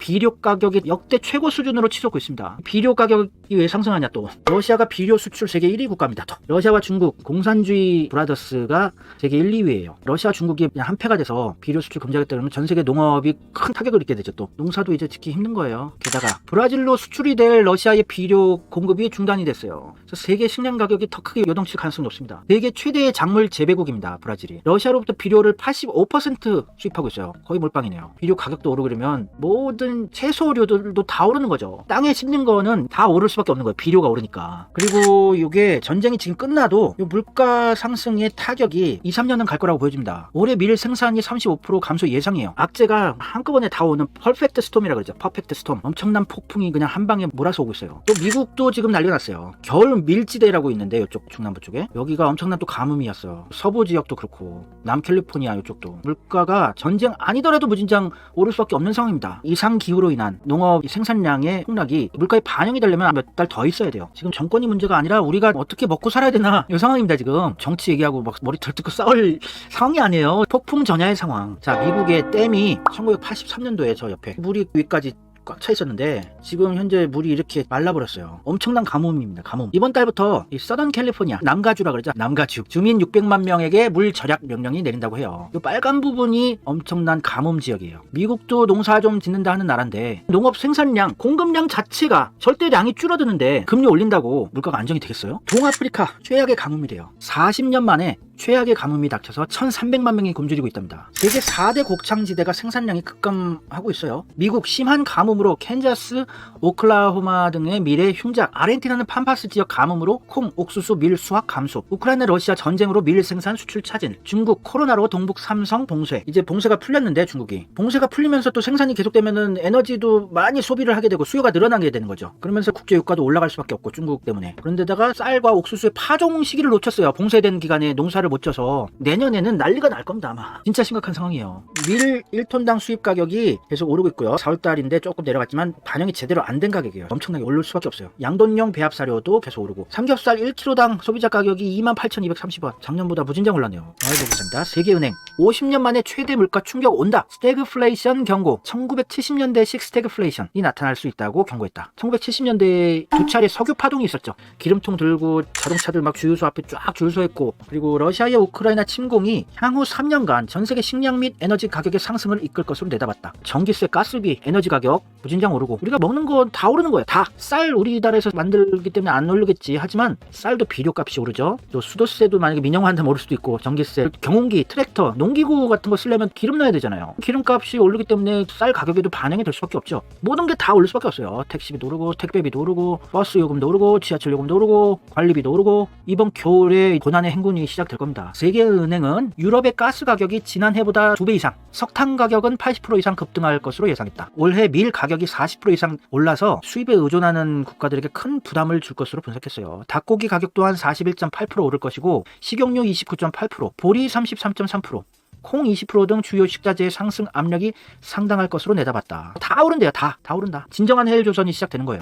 가격이 역대 최고 수준으로 치솟고 있습니다. 비료 가격이 왜 상승하냐 또. 러시아가 비료 수출 세계 1위 국가입니다. 또 러시아와 중국 공산주의 브라더스가 세계 1, 2위예요. 러시아, 중국이 그냥 한패가 돼서 비료 수출 금지하겠다 그러면 전 세계 농업이 큰 타격을 입게 되죠. 또 농사도 이제 짓기 힘든 거예요. 게다가 브라질로 수출이 될 러시아의 비료 공급이 중단이 됐어요. 그래서 세계 식량 가격이 더 크게 요동칠 가능성이 높습니다. 세계 최대의 작물 재배국입니다, 브라질이. 러시아로부터 비료를 85% 수입하고 있어요. 거의 거의 몰빵이네요. 비료 가격도 오르고 그러면 모든 채소류들도 다 오르는 거죠. 땅에 심는 거는 다 오를 수밖에 없는 거예요. 비료가 오르니까. 그리고 이게 전쟁이 지금 끝나도 이 물가 상승의 타격이 2, 3년은 갈 거라고 보여집니다. 올해 밀 생산이 35% 감소 예상이에요. 악재가 한꺼번에 다 오는 퍼펙트 스톰이라 그러죠. 퍼펙트 스톰. 엄청난 폭풍이 그냥 한 방에 몰아서 오고 있어요. 또 미국도 지금 난리가 났어요. 겨울 밀지대라고 있는데 이쪽 중남부 쪽에 여기가 엄청난 또 가뭄이었어요. 서부 지역도 그렇고 남캘리포니아 이쪽도 물가가 전쟁 아니더라도 무진장 오를 수밖에 없는 상황입니다. 이상 기후로 인한 농업 생산량의 폭락이 물가에 반영이 되려면 몇 달 더 있어야 돼요. 지금 정권이 문제가 아니라 우리가 어떻게 먹고 살아야 되나 이 상황입니다. 지금 정치 얘기하고 막 머리 들뜨고 싸울 상황이 아니에요. 폭풍 전야의 상황. 자, 미국의 댐이 1983년도에 저 옆에 물이 위까지 꽉 차 있었는데 지금 현재 물이 이렇게 말라버렸어요. 엄청난 가뭄입니다. 가뭄. 이번 달부터 이 서던 캘리포니아 남가주라 그러죠. 남가주 주민 600만 명에게 물 절약 명령이 내린다고 해요. 이 빨간 부분이 엄청난 가뭄 지역이에요. 미국도 농사 좀 짓는다 하는 나라인데 농업 생산량, 공급량 자체가 절대량이 줄어드는데 금리 올린다고 물가가 안정이 되겠어요? 동아프리카 최악의 가뭄이래요. 40년 만에 최악의 가뭄이 닥쳐서 1300만 명이 굶주리고 있답니다. 세계 4대 곡창지대가 생산량이 급감하고 있어요. 미국 심한 가뭄으로 캔자스, 오클라호마 등의 밀의 흉작, 아르헨티나는 팜파스 지역 가뭄으로 콩, 옥수수, 밀 수확 감소, 우크라이나 러시아 전쟁으로 밀 생산 수출 차진, 중국 코로나로 동북 삼성 봉쇄. 이제 봉쇄가 풀렸는데 중국이 봉쇄가 풀리면서 또 생산이 계속되면은 에너지도 많이 소비를 하게 되고 수요가 늘어나게 되는 거죠. 그러면서 국제 유가도 올라갈 수밖에 없고 중국 때문에. 그런데다가 쌀과 옥수수의 파종 시기를 놓쳤어요. 봉쇄된 기간에 농사를 못 져서 내년에는 난리가 날 겁니다. 아마 진짜 심각한 상황이에요. 밀 1톤당 수입 가격이 계속 오르고 있고요. 4월달인데 조금 내려갔지만 반영이 제대로 안 된 가격이에요. 엄청나게 오를 수밖에 없어요. 양돈용 배합 사료도 계속 오르고 삼겹살 1kg당 소비자 가격이 28,230원. 작년보다 무진장 올랐네요. 보겠습니다. 세계은행 50년 만에 최대 물가 충격 온다. 스태그플레이션 경고. 1970년대식 스태그플레이션이 나타날 수 있다고 경고했다. 1970년대에 두 차례 석유 파동이 있었죠. 기름통 들고 자동차들 막 주유소 앞에 쫙 줄 서 있고, 그리고 러시아의 우크라이나 침공이 향후 3년간 전 세계 식량 및 에너지 가격의 상승을 이끌 것으로 내다봤다. 전기세, 가스비, 에너지 가격 무진장 오르고 우리가 먹는 거 다 오르는 거예요. 다. 쌀 우리나라에서 만들기 때문에 안 오르겠지. 하지만 쌀도 비료값이 오르죠. 또 수도세도 만약에 민영화한다면 오를 수도 있고, 전기세, 경운기, 트랙터, 농기구 같은 거 쓰려면 기름 넣어야 되잖아요. 기름값이 오르기 때문에 쌀 가격에도 반영이 될 수밖에 없죠. 모든 게 다 오를 수밖에 없어요. 택시비도 오르고, 택배비도 오르고, 버스 요금도 오르고, 지하철 요금도 오르고, 관리비도 오르고. 이번 겨울에 고난의 행군이 시작될 겁니다. 세계은행은 유럽의 가스 가격이 지난해보다 2배 이상, 석탄 가격은 80% 이상 급등할 것으로 예상했다. 올해 밀 가격이 40% 이상 올라서 수입에 의존하는 국가들에게 큰 부담을 줄 것으로 분석했어요. 닭고기 가격 또한 41.8% 오를 것이고, 식용유 29.8%, 보리 33.3%, 콩 20% 등 주요 식자재의 상승 압력이 상당할 것으로 내다봤다. 다 오른대요. 다 오른다. 진정한 해일 조선이 시작되는 거예요.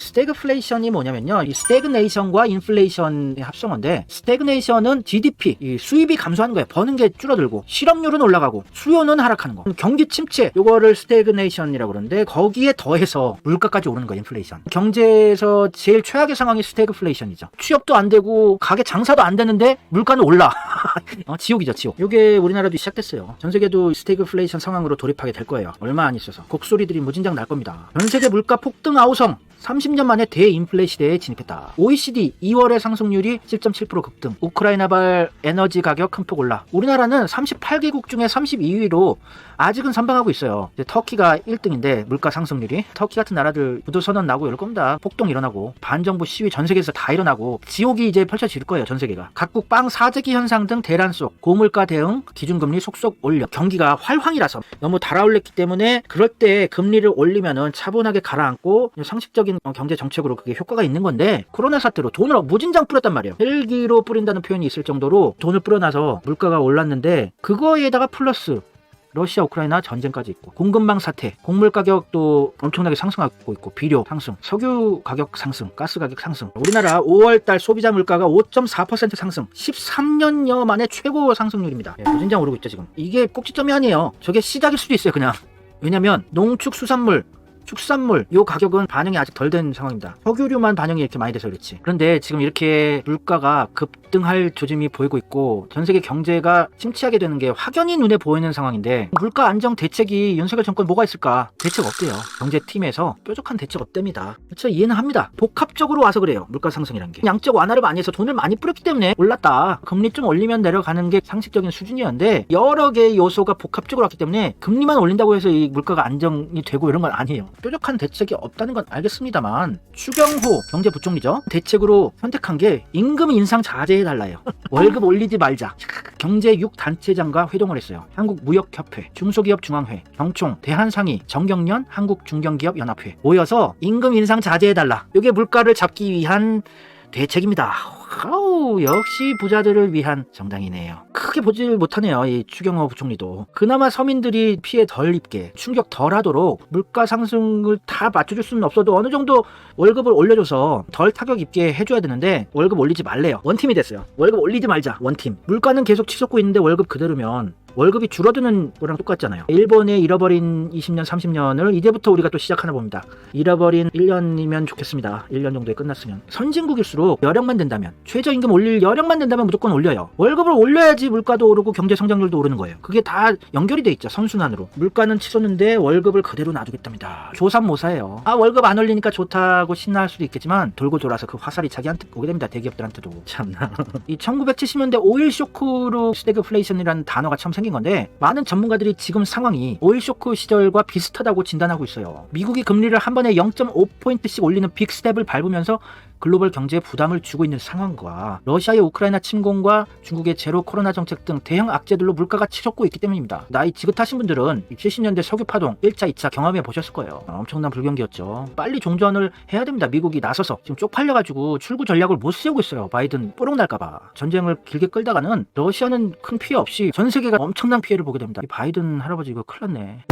스태그플레이션이 뭐냐면요, 이 스태그네이션과 인플레이션의 합성어인데, 스태그네이션은 GDP, 이 수입이 감소하는 거예요. 버는 게 줄어들고, 실업률은 올라가고, 수요는 하락하는 거. 경기 침체, 요거를 스태그네이션이라고 그러는데, 거기에 더해서 물가까지 오르는 거예요. 인플레이션. 경제에서 제일 최악의 상황이 스태그플레이션이죠. 취업도 안 되고 가게 장사도 안 되는데 물가는 올라. 지옥이죠, 지옥. 요게 우리나라도 시작됐어요. 전 세계도 스태그플레이션 상황으로 돌입하게 될 거예요. 얼마 안 있어서 곡소리들이 무진장 날 겁니다. 전 세계 물가 폭등 아우성, 30년 만에 대인플레 시대에 진입했다. OECD 2월의 상승률이 7.7% 급등. 우크라이나발 에너지 가격 큰 폭 올라. 우리나라는 38개국 중에 32위로 아직은 선방하고 있어요. 이제 터키가 1등인데 물가 상승률이. 터키 같은 나라들 부도선언 나고 이럴 겁니다. 폭동 일어나고 반정부 시위 전 세계에서 다 일어나고 지옥이 이제 펼쳐질 거예요. 전 세계가. 각국 빵 사재기 현상 등 대란 속, 고물가 대응, 기준금리 속속 올려. 경기가 활황이라서 너무 달아올렸기 때문에 그럴 때 금리를 올리면은 차분하게 가라앉고 상식적인 경제 정책으로 그게 효과가 있는 건데, 코로나 사태로 돈을 무진장 뿌렸단 말이에요. 헬기로 뿌린다는 표현이 있을 정도로 돈을 뿌려놔서 물가가 올랐는데, 그거에다가 플러스 러시아 우크라이나 전쟁까지 있고, 공급망 사태, 곡물 가격도 엄청나게 상승하고 있고, 비료 상승, 석유 가격 상승, 가스 가격 상승. 우리나라 5월달 소비자 물가가 5.4% 상승, 13년여 만에 최고 상승률입니다. 무진장 오르고 있죠 지금. 이게 꼭지점이 아니에요. 저게 시작일 수도 있어요. 그냥. 왜냐면 농축수산물 축산물 요 가격은 반영이 아직 덜 된 상황입니다. 석유류만 반영이 이렇게 많이 돼서 그렇지. 그런데 지금 이렇게 물가가 급등할 조짐이 보이고 있고 전 세계 경제가 침체하게 되는 게 확연히 눈에 보이는 상황인데 물가 안정 대책이 윤석열 정권 뭐가 있을까? 대책 없대요. 경제팀에서 뾰족한 대책 없답니다. 그렇죠, 이해는 합니다. 복합적으로 와서 그래요. 물가 상승이란 게 양적 완화를 많이 해서 돈을 많이 뿌렸기 때문에 올랐다. 금리 좀 올리면 내려가는 게 상식적인 수준이었는데 여러 개의 요소가 복합적으로 왔기 때문에 금리만 올린다고 해서 이 물가가 안정이 되고 이런 건 아니에요. 뾰족한 대책이 없다는 건 알겠습니다만 추경호 경제부총리죠. 대책으로 선택한 게 임금 인상 자제해달라요. 월급 올리지 말자. 경제 6단체장과 회동을 했어요. 한국무역협회, 중소기업중앙회, 경총, 대한상의, 정경련, 한국중견기업연합회 모여서 임금 인상 자제해달라. 이게 물가를 잡기 위한 대책입니다. 아우, 역시 부자들을 위한 정당이네요. 크게 보지 못하네요. 이 추경호 부총리도. 그나마 서민들이 피해 덜 입게 충격 덜 하도록 물가 상승을 다 맞춰줄 수는 없어도 어느 정도 월급을 올려줘서 덜 타격 입게 해줘야 되는데 월급 올리지 말래요. 원팀이 됐어요. 월급 올리지 말자. 원팀. 물가는 계속 치솟고 있는데 월급 그대로면 월급이 줄어드는 거랑 똑같잖아요. 일본의 잃어버린 20년, 30년을 이제부터 우리가 또 시작하나 봅니다. 잃어버린 1년이면 좋겠습니다. 1년 정도에 끝났으면. 선진국일수록 여력만 된다면, 최저임금 올릴 여력만 된다면 무조건 올려요. 월급을 올려야지 물가도 오르고 경제 성장률도 오르는 거예요. 그게 다 연결이 돼 있죠. 선순환으로. 물가는 치솟는데 월급을 그대로 놔두겠답니다. 조삼모사예요. 아, 월급 안 올리니까 좋다고 신나할 수도 있겠지만 돌고 돌아서 그 화살이 자기한테 오게 됩니다. 대기업들한테도. 참나. 이 1970년대 오일 쇼크로 스태그플레이션이라는 단어가 처음 생긴 건데 많은 전문가들이 지금 상황이 오일 쇼크 시절과 비슷하다고 진단하고 있어요. 미국이 금리를 한 번에 0.5포인트씩 올리는 빅스텝을 밟으면서 글로벌 경제에 부담을 주고 있는 상황과 러시아의 우크라이나 침공과 중국의 제로 코로나 정책 등 대형 악재들로 물가가 치솟고 있기 때문입니다. 나이 지긋하신 분들은 70년대 석유 파동 1차, 2차 경험해 보셨을 거예요. 엄청난 불경기였죠. 빨리 종전을 해야 됩니다. 미국이 나서서 지금 쪽팔려가지고 출구 전략을 못 세우고 있어요. 바이든 뽀록 날까봐. 전쟁을 길게 끌다가는 러시아는 큰 피해 없이 전 세계가 엄청난 피해를 보게 됩니다. 이 바이든 할아버지 이거 큰일 났네.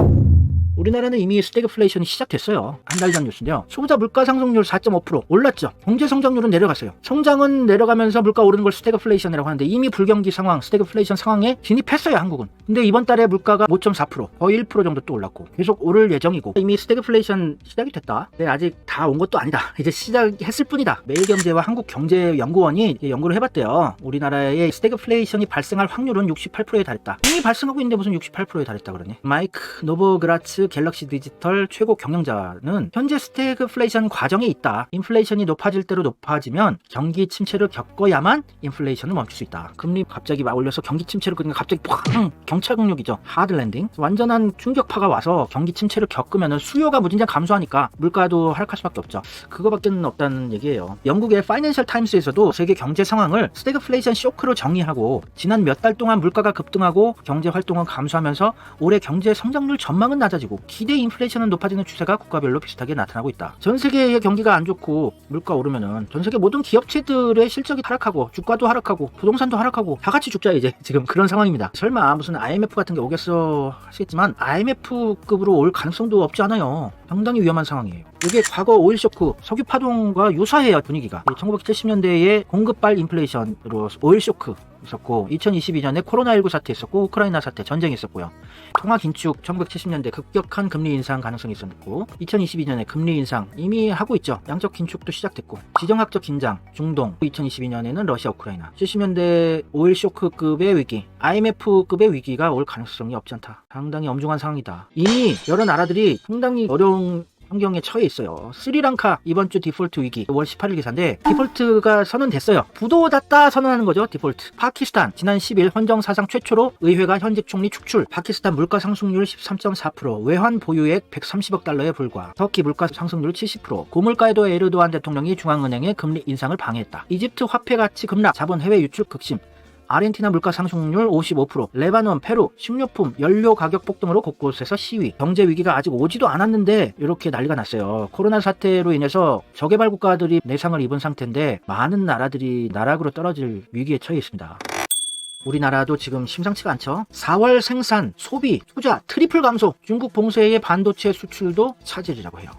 우리나라는 이미 스태그플레이션이 시작됐어요. 한 달 전 뉴스인데요. 소비자 물가 상승률 4.5% 올랐죠. 경제 성장률은 내려갔어요. 성장은 내려가면서 물가 오르는 걸 스태그플레이션이라고 하는데 이미 불경기 상황, 스태그플레이션 상황에 진입했어요, 한국은. 근데 이번 달에 물가가 5.4%, 거의 1% 정도 또 올랐고 계속 오를 예정이고 이미 스태그플레이션 시작이 됐다. 근데 아직 다 온 것도 아니다. 이제 시작했을 뿐이다. 매일경제와 한국경제연구원이 연구를 해봤대요. 우리나라의 스태그플레이션이 발생할 확률은 68%에 달했다. 이미 발생하고 있는데 무슨 68%에 달했다 그러니? 마이크 노보그라츠 갤럭시 디지털 최고 경영자는 현재 스태그플레이션 과정에 있다. 인플레이션이 높아질 대로 높아지면 경기 침체를 겪어야만 인플레이션을 멈출 수 있다. 금리 갑자기 막 올려서 경기 침체를 그러니까 갑자기 팡! 경찰국력이죠. 하드랜딩. 완전한 충격파가 와서 경기 침체를 겪으면 수요가 무진장 감소하니까 물가도 하락할 수밖에 없죠. 그거밖에 없다는 얘기예요. 영국의 파이낸셜 타임스에서도 세계 경제 상황을 스태그플레이션 쇼크로 정의하고 지난 몇 달 동안 물가가 급등하고 경제 활동은 감소하면서 올해 경제 성장률 전망은 낮아지고 기대 인플레이션은 높아지는 추세가 국가별로 비슷하게 나타나고 있다. 전 세계의 경기가 안 좋고 물가 오르면은 전 세계 모든 기업체들의 실적이 하락하고 주가도 하락하고 부동산도 하락하고 다 같이 죽자 이제 지금 그런 상황입니다. 설마 무슨 IMF 같은 게 오겠어 하시겠지만 IMF급으로 올 가능성도 없지 않아요. 상당히 위험한 상황이에요. 이게 과거 오일 쇼크, 석유 파동과 유사해요, 분위기가. 1970년대에 공급발 인플레이션으로 오일 쇼크 있었고 2022년에 코로나19 사태 있었고 우크라이나 사태, 전쟁이 있었고요. 통화 긴축 1970년대 급격한 금리 인상 가능성이 있었고 2022년에 금리 인상 이미 하고 있죠. 양적 긴축도 시작됐고 지정학적 긴장, 중동 2022년에는 러시아, 우크라이나 70년대 오일 쇼크급의 위기, IMF급의 위기가 올 가능성이 없지 않다. 상당히 엄중한 상황이다. 이미 여러 나라들이 상당히 어려운 환경에 처해 있어요. 스리랑카 이번 주 디폴트 위기 5월 18일 기사인데 디폴트가 선언됐어요. 부도났다 선언하는 거죠. 디폴트. 파키스탄 지난 10일 헌정 사상 최초로 의회가 현직 총리 축출. 파키스탄 물가 상승률 13.4%, 외환 보유액 130억 달러에 불과. 터키 물가 상승률 70%. 고물가에도 에르도안 대통령이 중앙은행의 금리 인상을 방해했다. 이집트 화폐 가치 급락, 자본 해외 유출 극심. 아르헨티나 물가 상승률 55%, 레바논, 페루, 식료품, 연료 가격 폭등으로 곳곳에서 시위. 경제 위기가 아직 오지도 않았는데 이렇게 난리가 났어요. 코로나 사태로 인해서 저개발 국가들이 내상을 입은 상태인데 많은 나라들이 나락으로 떨어질 위기에 처해 있습니다. 우리나라도 지금 심상치가 않죠. 4월 생산, 소비, 투자 트리플 감소. 중국 봉쇄의 반도체 수출도 차질이라고 해요.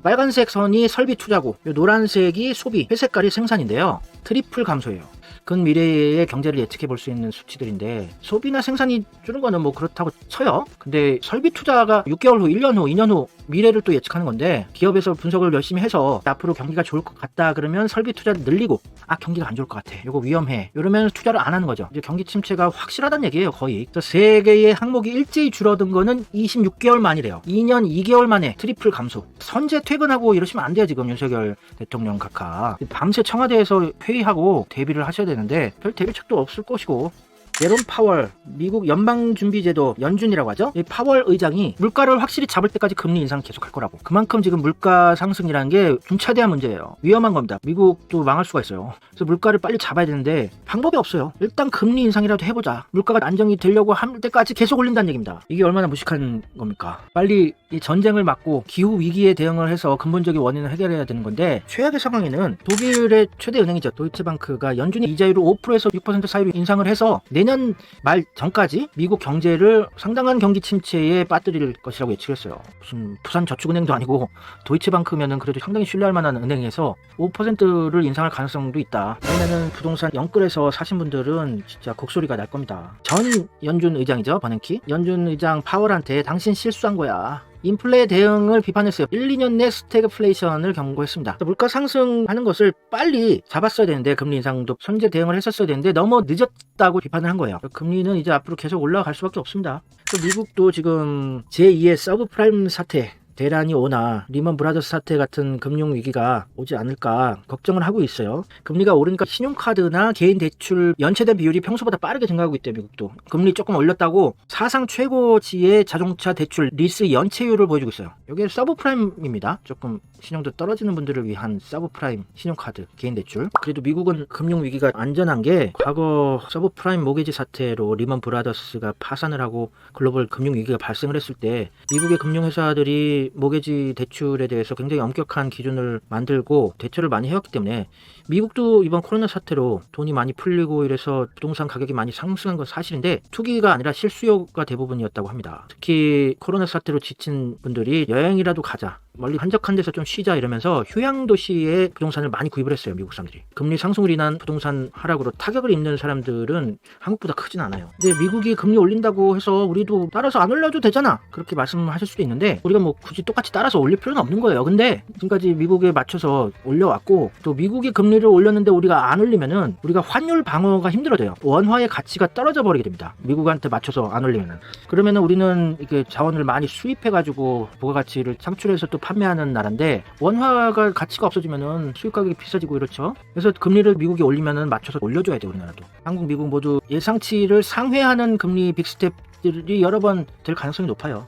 빨간색 선이 설비 투자고 노란색이 소비, 회색깔이 생산인데요. 트리플 감소예요. 근미래의 경제를 예측해 볼 수 있는 수치들인데 소비나 생산이 줄은 거는 뭐 그렇다고 쳐요. 근데 설비 투자가 6개월 후, 1년 후, 2년 미래를 또 예측하는 건데, 기업에서 분석을 열심히 해서 앞으로 경기가 좋을 것 같다 그러면 설비 투자 늘리고, 경기가 안 좋을 것 같아, 이거 위험해, 이러면 투자를 안 하는 거죠. 이제 경기 침체가 확실하다는 얘기예요. 거의 세 개의 항목이 일제히 줄어든 거는 26개월 만이래요. 2년 2개월 만에 트리플 감소. 선제 퇴근하고 이러시면 안 돼요. 지금 윤석열 대통령 각하 밤새 청와대에서 회의하고 대비를 하셔야 되는데 별 대비책도 없을 것이고, 제롬 파월 미국 연방준비제도 연준이라고 하죠. 이 파월 의장이 물가를 확실히 잡을 때까지 금리 인상을 계속할 거라고. 그만큼 지금 물가 상승이라는 게 중차대한 문제예요. 위험한 겁니다. 미국도 망할 수가 있어요. 그래서 물가를 빨리 잡아야 되는데 방법이 없어요. 일단 금리 인상이라도 해보자. 물가가 안정이 되려고 할 때까지 계속 올린다는 얘기입니다. 이게 얼마나 무식한 겁니까? 빨리 이 전쟁을 막고 기후 위기에 대응을 해서 근본적인 원인을 해결해야 되는 건데, 최악의 상황에는 독일의 최대 은행이죠. 도이체방크가 연준이 이자율을 5%에서 6% 사이로 인상을 해서 내년 말 전까지 미국 경제를 상당한 경기 침체에 빠뜨릴 것이라고 예측을 했어요. 무슨 부산저축은행도 아니고 도이체방크면은 그래도 상당히 신뢰할 만한 은행에서 5%를 인상할 가능성도 있다. 왜냐면 부동산 영끌에서 사신 분들은 진짜 곡소리가 날 겁니다. 전 연준 의장이죠, 버냉키. 연준 의장 파월한테 당신 실수한 거야, 인플레 대응을 비판했어요. 1, 2년 내 스태그플레이션을 경고했습니다. 물가 상승하는 것을 빨리 잡았어야 되는데, 금리 인상도 선제 대응을 했었어야 되는데 너무 늦었다고 비판을 한 거예요. 금리는 이제 앞으로 계속 올라갈 수밖에 없습니다. 미국도 지금 제2의 서브프라임 사태, 대란이 오나 리먼 브라더스 사태 같은 금융 위기가 오지 않을까 걱정을 하고 있어요. 금리가 오르니까 신용카드나 개인 대출 연체된 비율이 평소보다 빠르게 증가하고 있대요. 미국도 금리 조금 올렸다고 사상 최고치의 자동차 대출 리스 연체율을 보여주고 있어요. 이게 서브프라임입니다. 조금 신용도 떨어지는 분들을 위한 서브프라임 신용카드 개인 대출. 그래도 미국은 금융 위기가 안전한 게, 과거 서브프라임 모기지 사태로 리먼 브라더스가 파산을 하고 글로벌 금융 위기가 발생을 했을 때 미국의 금융회사들이 모기지 대출에 대해서 굉장히 엄격한 기준을 만들고 대처를 많이 해왔기 때문에, 미국도 이번 코로나 사태로 돈이 많이 풀리고 이래서 부동산 가격이 많이 상승한 건 사실인데 투기가 아니라 실수요가 대부분이었다고 합니다. 특히 코로나 사태로 지친 분들이 여행이라도 가자, 멀리 한적한 데서 좀 쉬자 이러면서 휴양 도시에 부동산을 많이 구입을 했어요. 미국 사람들이. 금리 상승으로 인한 부동산 하락으로 타격을 입는 사람들은 한국보다 크진 않아요. 근데 미국이 금리 올린다고 해서 우리도 따라서 안 올려도 되잖아, 그렇게 말씀하실 수도 있는데, 우리가 뭐 굳이 똑같이 따라서 올릴 필요는 없는 거예요. 근데 지금까지 미국에 맞춰서 올려왔고, 또 미국이 금리를 올렸는데 우리가 안 올리면은 우리가 환율 방어가 힘들어져요. 원화의 가치가 떨어져 버리게 됩니다. 미국한테 맞춰서 안 올리면은. 그러면은 우리는 이렇게 자원을 많이 수입해가지고 부가가치를 창출해서 또 판매하는 나라인데, 원화가 가치가 없어지면은 수입 가격이 비싸지고 이렇죠. 그래서 금리를 미국이 올리면은 맞춰서 올려줘야 돼. 우리나라도. 한국, 미국 모두 예상치를 상회하는 금리 빅스텝들이 여러 번 될 가능성이 높아요.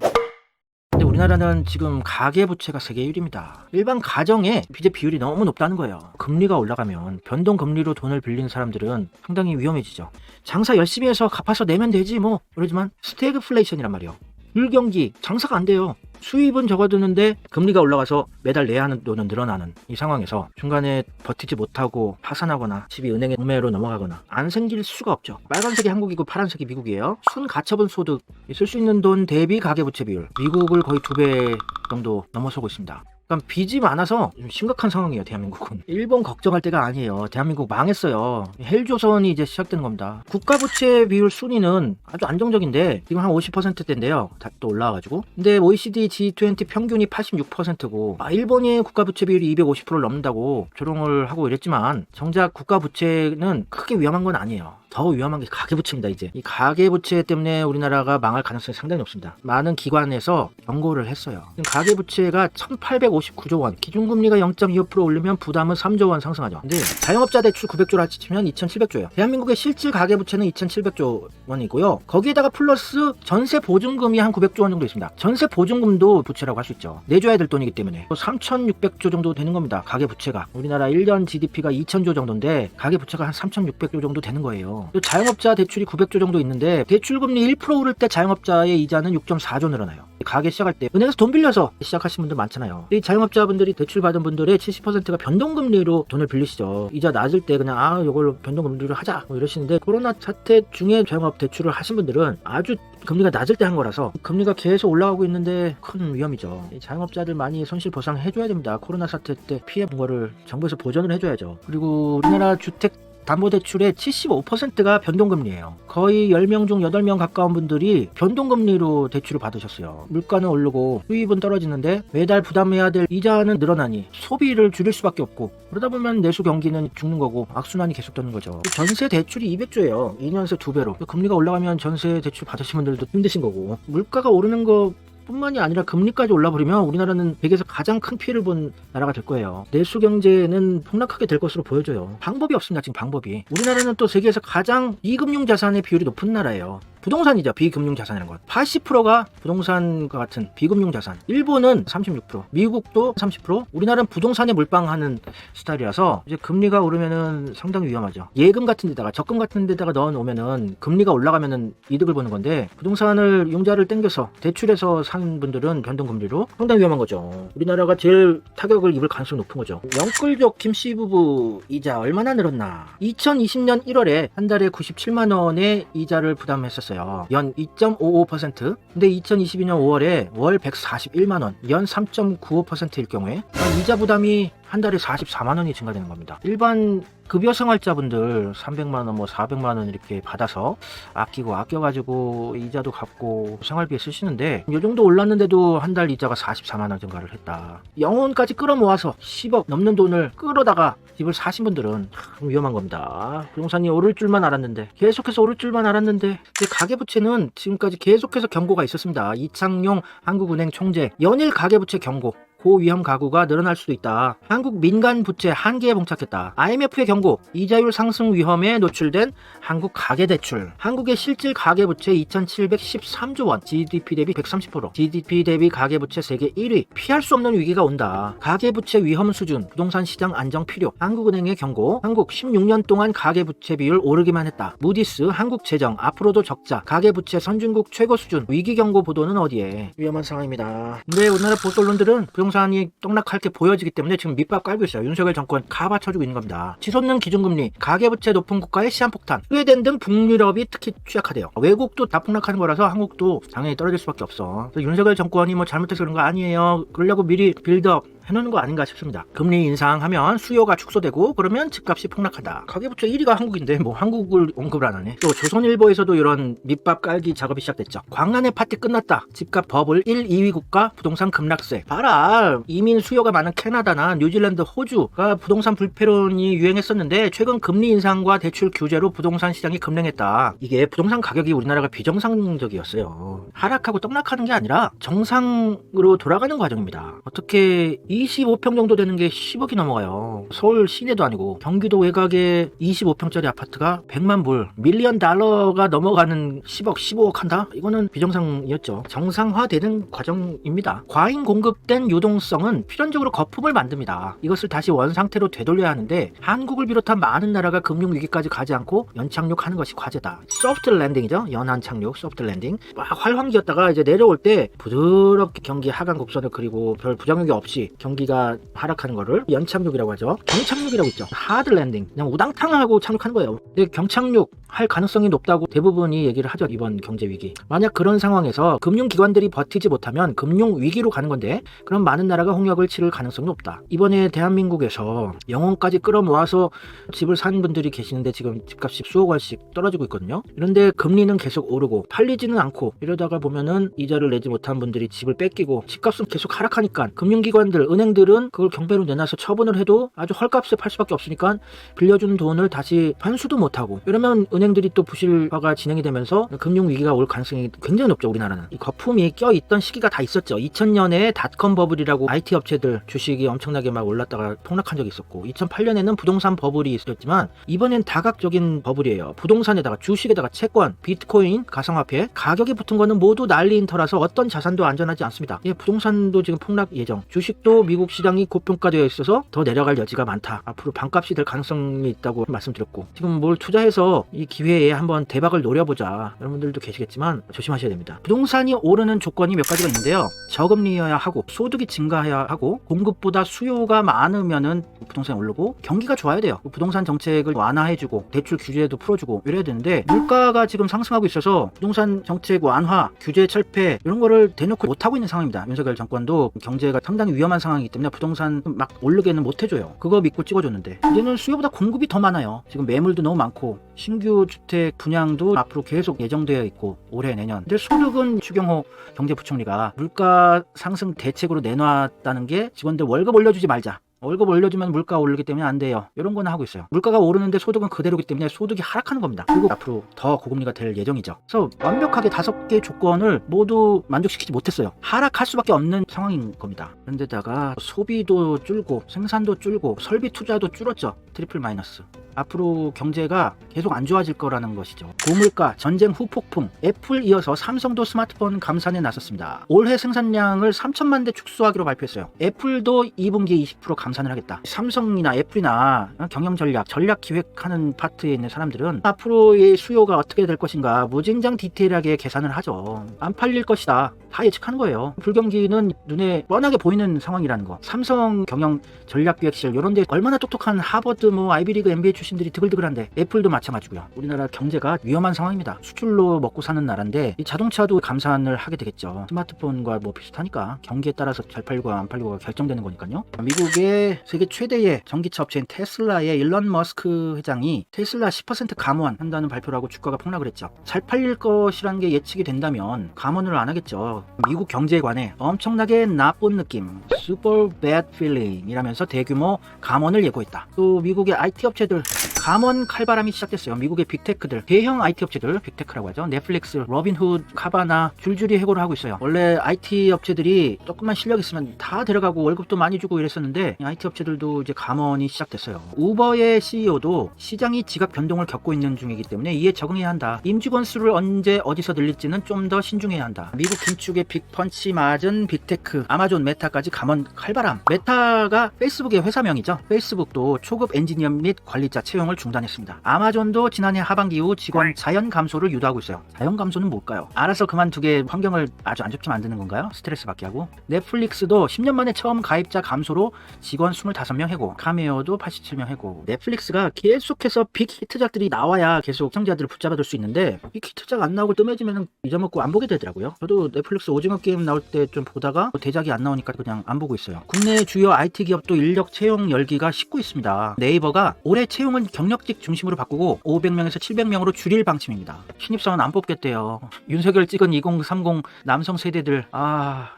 근데 우리나라는 지금 가계부채가 세계 1위입니다. 일반 가정의 빚의 비율이 너무 높다는 거예요. 금리가 올라가면 변동금리로 돈을 빌린 사람들은 상당히 위험해지죠. 장사 열심히 해서 갚아서 내면 되지 뭐, 그러지만 스태그플레이션이란 말이에요. 불경기, 장사가 안 돼요. 수입은 적어두는데 금리가 올라가서 매달 내야 하는 돈은 늘어나는 이 상황에서 중간에 버티지 못하고 파산하거나 집이 은행의 경매로 넘어가거나 안 생길 수가 없죠. 빨간색이 한국이고 파란색이 미국이에요. 순 가처분 소득, 쓸 수 있는 돈 대비 가계부채 비율, 미국을 거의 2배 정도 넘어서고 있습니다. 그러니까 빚이 많아서 좀 심각한 상황이에요. 대한민국은. 일본 걱정할 때가 아니에요. 대한민국 망했어요. 헬조선이 이제 시작되는 겁니다. 국가부채 비율 순위는 아주 안정적인데 지금 한 50%대인데요. 또 올라와가지고. 근데 OECD G20 평균이 86%고 일본이 국가부채 비율이 250%를 넘는다고 조롱을 하고 이랬지만, 정작 국가부채는 크게 위험한 건 아니에요. 더 위험한 게 가계부채입니다. 이제 이 가계부채 때문에 우리나라가 망할 가능성이 상당히 높습니다. 많은 기관에서 경고를 했어요. 가계부채가 1859조 원, 기준금리가 0.25% 올리면 부담은 3조 원 상승하죠. 근데 자영업자 대출 900조를 치면 2700조예요. 대한민국의 실질 가계부채는 2700조 원이고요. 거기에다가 플러스 전세 보증금이 한 900조 원 정도 있습니다. 전세 보증금도 부채라고 할 수 있죠. 내줘야 될 돈이기 때문에 3600조 정도 되는 겁니다. 가계부채가. 우리나라 1년 GDP가 2000조 정도인데 가계부채가 한 3600조 정도 되는 거예요. 자영업자 대출이 900조 정도 있는데 대출금리 1% 오를 때 자영업자의 이자는 6.4조 늘어나요. 가게 시작할 때 은행에서 돈 빌려서 시작하신 분들 많잖아요. 이 자영업자분들이 대출 받은 분들의 70%가 변동금리로 돈을 빌리시죠. 이자 낮을 때 그냥 이걸로 변동금리로 하자 뭐 이러시는데, 코로나 사태 중에 자영업 대출을 하신 분들은 아주 금리가 낮을 때 한 거라서 금리가 계속 올라가고 있는데 큰 위험이죠. 자영업자들 많이 손실 보상 해줘야 됩니다. 코로나 사태 때 피해 본 거를 정부에서 보전을 해줘야죠. 그리고 우리나라 주택 주택담보대출의 75%가 변동금리예요. 거의 10명 중 8명 가까운 분들이 변동금리로 대출을 받으셨어요. 물가는 오르고 수입은 떨어지는데 매달 부담해야 될 이자는 늘어나니 소비를 줄일 수밖에 없고, 그러다 보면 내수 경기는 죽는 거고 악순환이 계속되는 거죠. 전세 대출이 200조예요. 2년 새 2배로. 금리가 올라가면 전세 대출 받으신 분들도 힘드신 거고, 물가가 오르는 거 뿐만이 아니라 금리까지 올라버리면 우리나라는 세계에서 가장 큰 피해를 본 나라가 될 거예요. 내수 경제는 폭락하게 될 것으로 보여져요. 방법이 없습니다. 지금 방법이. 우리나라는 또 세계에서 가장 비금융 자산의 비율이 높은 나라예요. 부동산이죠. 비금융 자산이라는 건 80%가 부동산과 같은 비금융 자산. 일본은 36%, 미국도 30%. 우리나라는 부동산에 몰빵하는 스타일이라서 이제 금리가 오르면은 상당히 위험하죠. 예금 같은 데다가 적금 같은 데다가 넣어 놓으면은 금리가 올라가면은 이득을 보는 건데, 부동산을 융자를 땡겨서 대출해서 산 분들은 변동금리로 상당히 위험한 거죠. 우리나라가 제일 타격을 입을 가능성이 높은 거죠. 영끌족 김씨 부부 이자 얼마나 늘었나? 2020년 1월에 한 달에 97만 원의 이자를 부담했었어요. 연 2.55%. 근데 2022년 5월에 월 141만 원, 연 3.95%일 경우에 이자 부담이 한 달에 44만 원이 증가되는 겁니다. 일반 급여 생활자분들 300만 원, 400만 원 이렇게 받아서 아껴가지고 이자도 갚고 생활비에 쓰시는데, 이 정도 올랐는데도 한 달 이자가 44만 원 증가를 했다. 영혼까지 끌어모아서 10억 넘는 돈을 끌어다가 집을 사신 분들은 참 위험한 겁니다. 부동산이 오를 줄만 알았는데, 계속해서 오를 줄만 알았는데, 가계부채는 지금까지 계속해서 경고가 있었습니다. 이창용 한국은행 총재, 연일 가계부채 경고. 고위험 가구가 늘어날 수도 있다. 한국 민간 부채 한계에 봉착했다. IMF의 경고, 이자율 상승 위험에 노출된 한국 가계대출. 한국의 실질 가계부채 2,713조 원, GDP 대비 130%, GDP 대비 가계부채 세계 1위. 피할 수 없는 위기가 온다. 가계부채 위험 수준, 부동산 시장 안정 필요. 한국은행의 경고, 한국 16년 동안 가계부채 비율 오르기만 했다. 무디스, 한국재정, 앞으로도 적자, 가계부채 선진국 최고 수준. 위기 경고 보도는 어디에? 위험한 상황입니다. 근데 우리나라 보수 언론들은 부동산이 떡락할 게 보여지기 때문에 지금 밑밥 깔고 있어요. 윤석열 정권 가받쳐주고 있는 겁니다. 치솟는 기준금리, 가계부채 높은 국가의 시한폭탄, 스웨덴 등 북유럽이 특히 취약하대요. 외국도 다 폭락하는 거라서 한국도 당연히 떨어질 수밖에 없어. 윤석열 정권이 뭐 잘못해서 그런 거 아니에요. 그러려고 미리 빌드업 해놓는 거 아닌가 싶습니다. 금리 인상하면 수요가 축소되고, 그러면 집값이 폭락한다. 가계부채 1위가 한국인데 뭐 한국을 언급을 안 하네. 또 조선일보에서도 이런 밑밥 깔기 작업이 시작됐죠. 광란의 파티 끝났다. 집값 버블 1, 2위 국가 부동산 급락세. 봐라, 이민 수요가 많은 캐나다나 뉴질랜드, 호주가 부동산 불패론이 유행했었는데, 최근 금리 인상과 대출 규제로 부동산 시장이 급냉했다. 이게 부동산 가격이 우리나라가 비정상적이었어요. 하락하고 떡락하는 게 아니라 정상으로 돌아가는 과정입니다. 어떻게 25평 정도 되는 게 10억이 넘어가요. 서울 시내도 아니고. 경기도 외곽에 25평짜리 아파트가 100만 불, 밀리언 달러가 넘어가는 10억, 15억 한다? 이거는 비정상이었죠. 정상화되는 과정입니다. 과잉 공급된 유동성은 필연적으로 거품을 만듭니다. 이것을 다시 원상태로 되돌려야 하는데, 한국을 비롯한 많은 나라가 금융위기까지 가지 않고 연착륙하는 것이 과제다. 소프트 랜딩이죠. 연한 착륙, 소프트 랜딩. 막 활황기였다가 이제 내려올 때 부드럽게 경기 하강 곡선을 그리고 별 부작용이 없이 경기가 하락하는 거를 연착륙이라고 하죠. 경착륙이라고 있죠. 하드 랜딩. 그냥 우당탕하고 착륙하는 거예요. 근데 경착륙 할 가능성이 높다고 대부분이 얘기를 하죠. 이번 경제 위기. 만약 그런 상황에서 금융기관들이 버티지 못하면 금융 위기로 가는 건데, 그럼 많은 나라가 홍역을 치를 가능성이 높다. 이번에 대한민국에서 영혼까지 끌어모아서 집을 산 분들이 계시는데 지금 집값이 수억 원씩 떨어지고 있거든요. 그런데 금리는 계속 오르고 팔리지는 않고, 이러다가 보면은 이자를 내지 못한 분들이 집을 뺏기고 집값은 계속 하락하니까 금융기관들, 은행들은 그걸 경매로 내놔서 처분을 해도 아주 헐값에 팔 수밖에 없으니까 빌려준 돈을 다시 환수도 못하고, 이러면 은행들이 또 부실화가 진행이 되면서 금융위기가 올 가능성이 굉장히 높죠. 우리나라는 이 거품이 껴있던 시기가 다 있었죠. 2000년에 닷컴 버블이라고 IT 업체들 주식이 엄청나게 막 올랐다가 폭락한 적이 있었고, 2008년에는 부동산 버블이 있었지만 이번엔 다각적인 버블이에요. 부동산에다가 주식에다가 채권, 비트코인, 가상화폐 가격이 붙은 거는 모두 난리인 터라서 어떤 자산도 안전하지 않습니다. 예, 부동산도 지금 폭락 예정, 주식도 미국 시장이 고평가되어 있어서 더 내려갈 여지가 많다. 앞으로 반값이 될 가능성이 있다고 말씀드렸고, 지금 뭘 투자해서 이 기회에 한번 대박을 노려보자, 여러분들도 계시겠지만 조심하셔야 됩니다. 부동산이 오르는 조건이 몇 가지가 있는데요. 저금리여야 하고, 소득이 증가해야 하고, 공급보다 수요가 많으면은 부동산이 오르고, 경기가 좋아야 돼요. 부동산 정책을 완화해주고 대출 규제도 풀어주고 이래야 되는데, 물가가 지금 상승하고 있어서 부동산 정책 완화, 규제 철폐 이런 거를 대놓고 못하고 있는 상황입니다. 윤석열 정권도 경제가 상당히 위험한 상황 상황이기 때문에 부동산 막 오르게는 못 해줘요. 그거 믿고 찍어줬는데 이제는 수요보다 공급이 더 많아요. 지금 매물도 너무 많고 신규 주택 분양도 앞으로 계속 예정되어 있고 올해 내년. 근데 소득은 추경호 경제부총리가 물가 상승 대책으로 내놨다는 게 직원들 월급 올려주지 말자. 월급 올려주면 물가 오르기 때문에 안 돼요. 이런 거는 하고 있어요. 물가가 오르는데 소득은 그대로기 때문에 소득이 하락하는 겁니다. 그리고 앞으로 더 고금리가 될 예정이죠. 그래서 완벽하게 5개 조건을 모두 만족시키지 못했어요. 하락할 수밖에 없는 상황인 겁니다. 그런데다가 소비도 줄고 생산도 줄고 설비 투자도 줄었죠. 트리플 마이너스. 앞으로 경제가 계속 안 좋아질 거라는 것이죠. 고물가, 전쟁 후폭풍, 애플 이어서 삼성도 스마트폰 감산에 나섰습니다. 올해 생산량을 3천만 대 축소하기로 발표했어요. 애플도 2분기에 20% 감산을 하겠다. 삼성이나 애플이나 경영 전략 기획하는 파트에 있는 사람들은 앞으로의 수요가 어떻게 될 것인가 무진장 디테일하게 계산을 하죠. 안 팔릴 것이다. 다 예측하는 거예요. 불경기는 눈에 뻔하게 보이는 상황이라는 거. 삼성 경영 전략기획실 이런 데 얼마나 똑똑한 하버드 아이비리그 MBA 출신들이 드글드글한데 애플도 마찬가지고요. 우리나라 경제가 위험한 상황입니다. 수출로 먹고 사는 나라인데 이 자동차도 감산을 하게 되겠죠. 스마트폰과 비슷하니까 경기에 따라서 잘 팔리고 안 팔리고가 결정되는 거니까요. 미국의 세계 최대의 전기차 업체인 테슬라의 일론 머스크 회장이 테슬라 10% 감원한다는 발표를 하고 주가가 폭락을 했죠. 잘 팔릴 것이라는 게 예측이 된다면 감원을 안 하겠죠. 미국 경제에 관해 엄청나게 나쁜 느낌, super bad feeling 이라면서 대규모 감원을 예고했다. 또 미국의 IT 업체들 감원 칼바람이 시작됐어요. 미국의 빅테크들, 대형 IT 업체들, 빅테크라고 하죠. 넷플릭스, 로빈후드, 카바나 줄줄이 해고를 하고 있어요. 원래 IT 업체들이 조금만 실력 있으면 다 데려가고 월급도 많이 주고 이랬었는데 IT 업체들도 이제 감원이 시작됐어요. 우버의 CEO도 시장이 지각 변동을 겪고 있는 중이기 때문에 이에 적응해야 한다. 임직원 수를 언제 어디서 늘릴지는 좀 더 신중해야 한다. 미국 긴축의 빅펀치 맞은 빅테크, 아마존, 메타까지 감원 칼바람. 메타가 페이스북의 회사명이죠. 페이스북도 초급 엔지니어 및 관리자 채용을 중단했습니다. 아마존도 지난해 하반기 이후 직원 자연 감소를 유도하고 있어요. 자연 감소는 뭘까요? 알아서 그만두게 환경을 아주 안 좋게 만드는 건가요? 스트레스 받게 하고. 넷플릭스도 10년 만에 처음 가입자 감소로 직원 25명 해고, 카메오도 87명 해고. 넷플릭스가 계속해서 빅 히트작들이 나와야 계속 시청자들을 붙잡아둘 수 있는데 빅 히트작 안 나오고 뜸해지면 잊어먹고 안 보게 되더라고요. 저도 넷플릭스 오징어 게임 나올 때 좀 보다가 대작이 안 나오니까 그냥 안 보고 있어요. 국내 주요 IT 기업도 인력 채용 열기가 식고 있습니다. 네이버가 올해 채용은 경력직 중심으로 바꾸고 500명에서 700명으로 줄일 방침입니다. 신입사원 안 뽑겠대요. 윤석열 찍은 2030 남성 세대들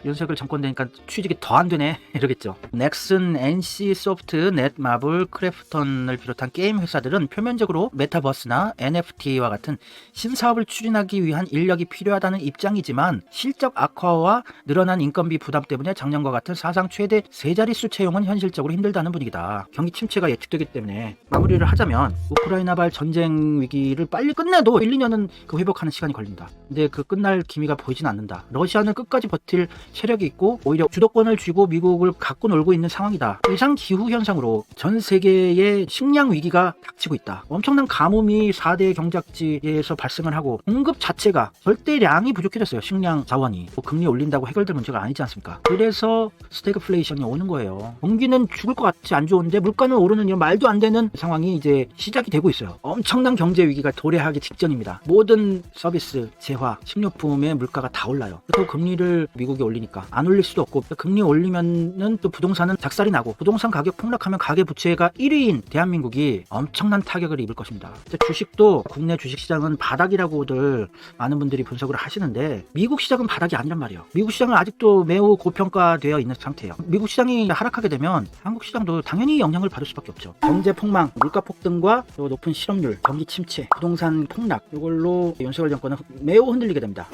윤석열 정권 되니까 취직이 더 안 되네 이러겠죠. 넥슨, NC소프트, 넷마블, 크래프톤을 비롯한 게임 회사들은 표면적으로 메타버스나 NFT와 같은 신사업을 추진하기 위한 인력이 필요하다는 입장이지만 실적 악화와 늘어난 인건비 부담 때문에 작년과 같은 사상 최대 3자릿수 채용은 현실적으로 힘들다는 분위기다. 경기 침체가 예측되기 때문에 마무리를 하자면 우크라이나발 전쟁 위기를 빨리 끝내도 1, 2년은 그 회복하는 시간이 걸린다. 근데 그 끝날 기미가 보이진 않는다. 러시아는 끝까지 버틸 체력이 있고 오히려 주도권을 쥐고 미국을 갖고 놀고 있는 상황이다. 이상 기후 현상으로 전 세계의 식량 위기가 닥치고 있다. 엄청난 가뭄이 4대 경작지에서 발생을 하고 공급 자체가 절대량이 부족해졌어요. 식량 자원이. 금리 올린다고 해결될 문제가 아니지 않습니까? 그래서 스태그플레이션이 오는 거예요. 경기는 죽을 것 같이 안 좋은데 물가는 오르는 이런 말도 안 되는 상황이 이제 시작이 되고 있어요. 엄청난 경제 위기가 도래하기 직전입니다. 모든 서비스, 재화, 식료품의 물가가 다 올라요. 또 금리를 미국이 올리니까 안 올릴 수도 없고 금리 올리면은 또 부동산은 작살이 나고 부동산 가격 폭락하면 가계부채가 1위인 대한민국이 엄청난 타격을 입을 것입니다. 주식도 국내 주식시장은 바닥이라고들 많은 분들이 분석을 하시는데 미국 시장은 바닥이 아니란 말이에요. 미국 시장은 아직도 매우 고평가되어 있는 상태예요. 미국 시장이 하락하게 되면 한국 시장도 당연히 영향을 받을 수밖에 없죠. 경제 폭망, 물가 폭등과 높은 실업률, 경기 침체, 부동산 폭락 이걸로 윤석열 정권은 매우 흔들리게 됩니다.